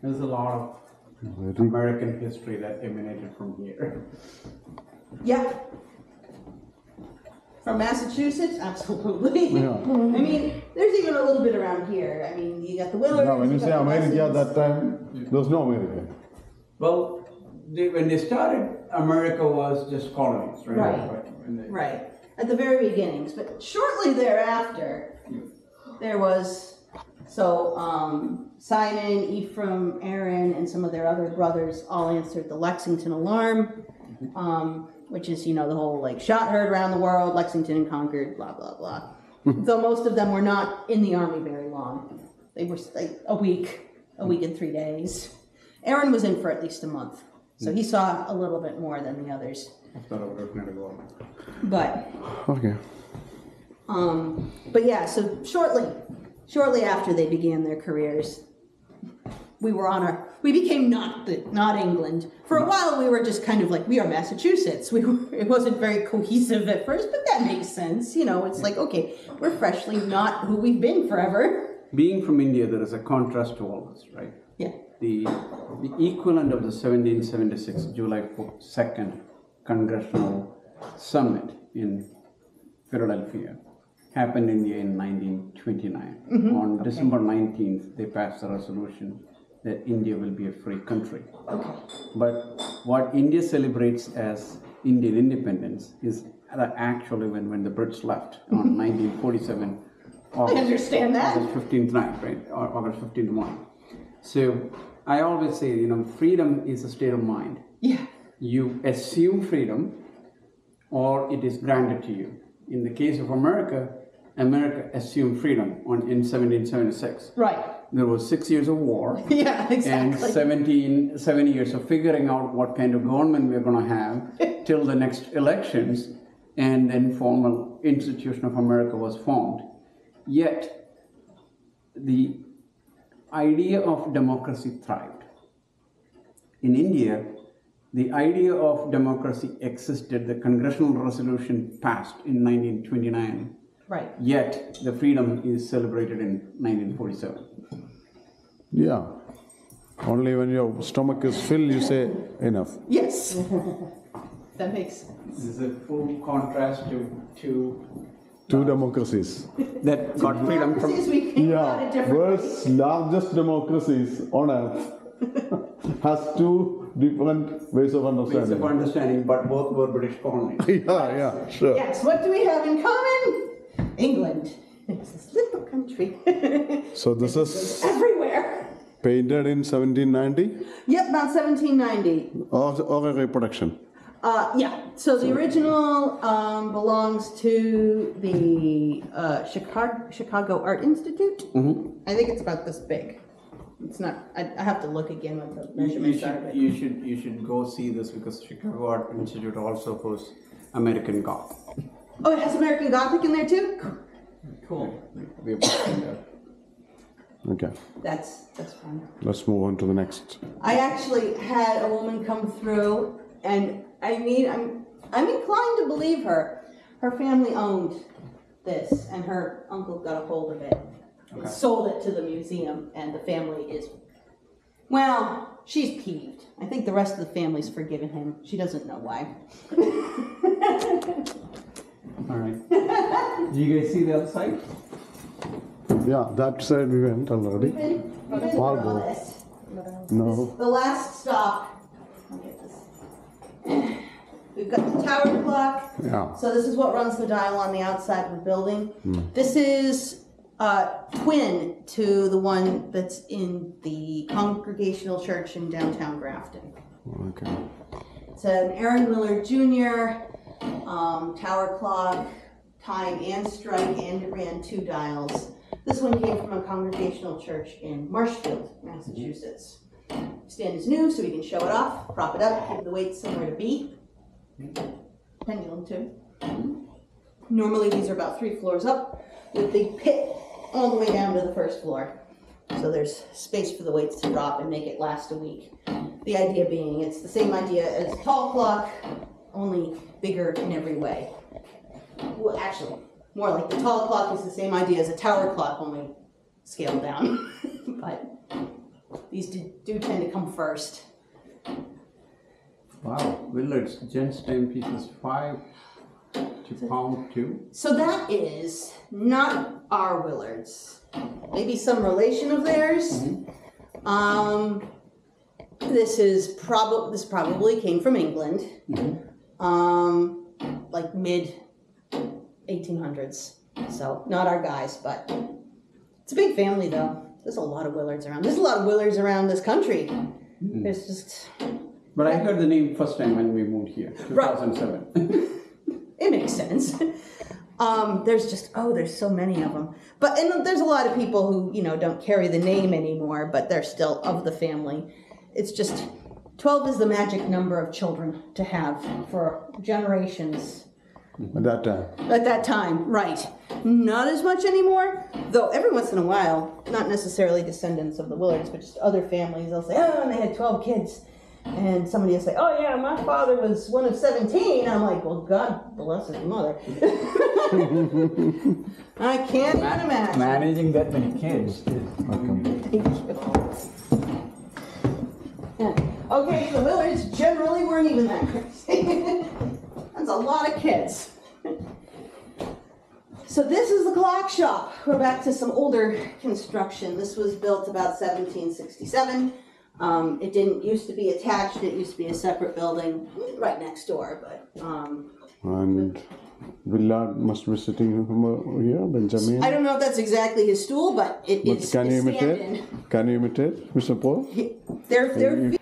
There's a lot of American history that emanated from here. Yeah. From Massachusetts? Absolutely. Yeah. I mean, there's even a little bit around here. I mean, you got the Willards. Yeah, when you got say the America, Lessons. that time there was no America. Well, when they started, America was just colonies, right? Right. Right. At the very beginnings. But shortly thereafter, there was, Simon, Ephraim, Aaron, and some of their other brothers all answered the Lexington alarm, which is, the whole, shot heard around the world, Lexington and conquered, blah, blah, blah. Though most of them were not in the army very long. They were, a week and 3 days. Aaron was in for at least a month, so he saw a little bit more than the others. But Okay. but yeah, so shortly after they began their careers, we became not England. For a while, we were just kind of we are Massachusetts. It wasn't very cohesive at first, but that makes sense. It's okay, we're freshly not who we've been forever. Being from India, there is a contrast to all this, right? Yeah. The equivalent of the 1776 July 2nd Congressional Summit in Philadelphia happened in India in 1929. On December 19th, they passed a resolution that India will be a free country. Okay. But what India celebrates as Indian independence is actually when the Brits left on 1947. I understand that. August 15th night, right? Or August 15th morning. So I always say, freedom is a state of mind. Yeah. You assume freedom or it is granted to you. In the case of America assumed freedom in 1776. Right. There was 6 years of war. Yeah, exactly. And 7 years of figuring out what kind of government we're going to have till the next elections, and then formal institution of America was formed. Yet, the idea of democracy thrived. In India, the idea of democracy existed. The congressional resolution passed in 1929. Right. Yet, the freedom is celebrated in 1947. Yeah. Only when your stomach is filled, you say enough. Yes. That makes sense. This is a full contrast to Two democracies. that got freedom from. Democracies, we think about it differently. World's largest democracies on earth has two different ways of Ways of understanding. understanding, but both were British colonies. Yeah, sure. Yes, what do we have in common? England. It's this little country. So this is Everywhere. painted in 1790 Yep, about 1790. or a reproduction? Yeah, so the original belongs to the Chicago Art Institute. I think it's about this big. It's not, I have to look again what the measurements are. But You should go see this because Chicago Art Institute also hosts American Gothic. Oh, it has American Gothic in there too? Cool. We have seen that. Okay, That's fun. let's move on to the next. I actually had a woman come through, and I'm inclined to believe her. Her family owned this, and her uncle got a hold of it and sold it to the museum, and the family is, well, she's peeved. I think the rest of the family's forgiven him. She doesn't know why. All right. Do you guys see the other side? Yeah, that side we went already. We've been All through all good. this. No. The last stop, let me get this. We've got the tower clock. Yeah. So this is what runs the dial on the outside of the building. This is twin to the one that's in the Congregational Church in downtown Grafton. Okay. It's an Aaron Willard Jr. Tower clock, time and strike, and it ran 2 dials. This one came from a Congregational Church in Marshfield, Massachusetts. Stand is new, so we can show it off, prop it up, give the weight somewhere to be. Pendulum too. Normally these are about 3 floors up, with the pit all the way down to the first floor. So there's space for the weights to drop and make it last a week. The idea being it's the same idea as a tall clock, only bigger in every way. Well, actually, more like the tall clock is the same idea as a tower clock, only scaled down. But these do tend to come first. Wow, Willard's gents timepiece is 5 to pound 2. So that is not our Willards. Maybe some relation of theirs. This probably came from England. Like mid 1800s. So not our guys, but it's a big family though. There's a lot of Willards around. There's a lot of Willards around this country. There's just. But I heard the name first time when we moved here, 2007. It makes sense. There's just, there's so many of them. But, and there's a lot of people who, don't carry the name anymore, but they're still of the family. It's just, 12 is the magic number of children to have for generations. At that time. At that time, right. Not as much anymore, though every once in a while, not necessarily descendants of the Willards, but just other families, they'll say, and they had 12 kids. And somebody will say, oh yeah, my father was one of 17. I'm like, well, God bless his mother. I can't even imagine. Managing that many kids is Thank you. Yeah. Okay, the Willards generally weren't even that crazy. That's a lot of kids. So this is the clock shop. We're back to some older construction. This was built about 1767. It didn't used to be attached. It used to be a separate building right next door. But and Willard must be sitting from here, Benjamin. I don't know if that's exactly his stool, but it is. Can you imitate? Stand-in. Can you imitate, Mr. Paul? They're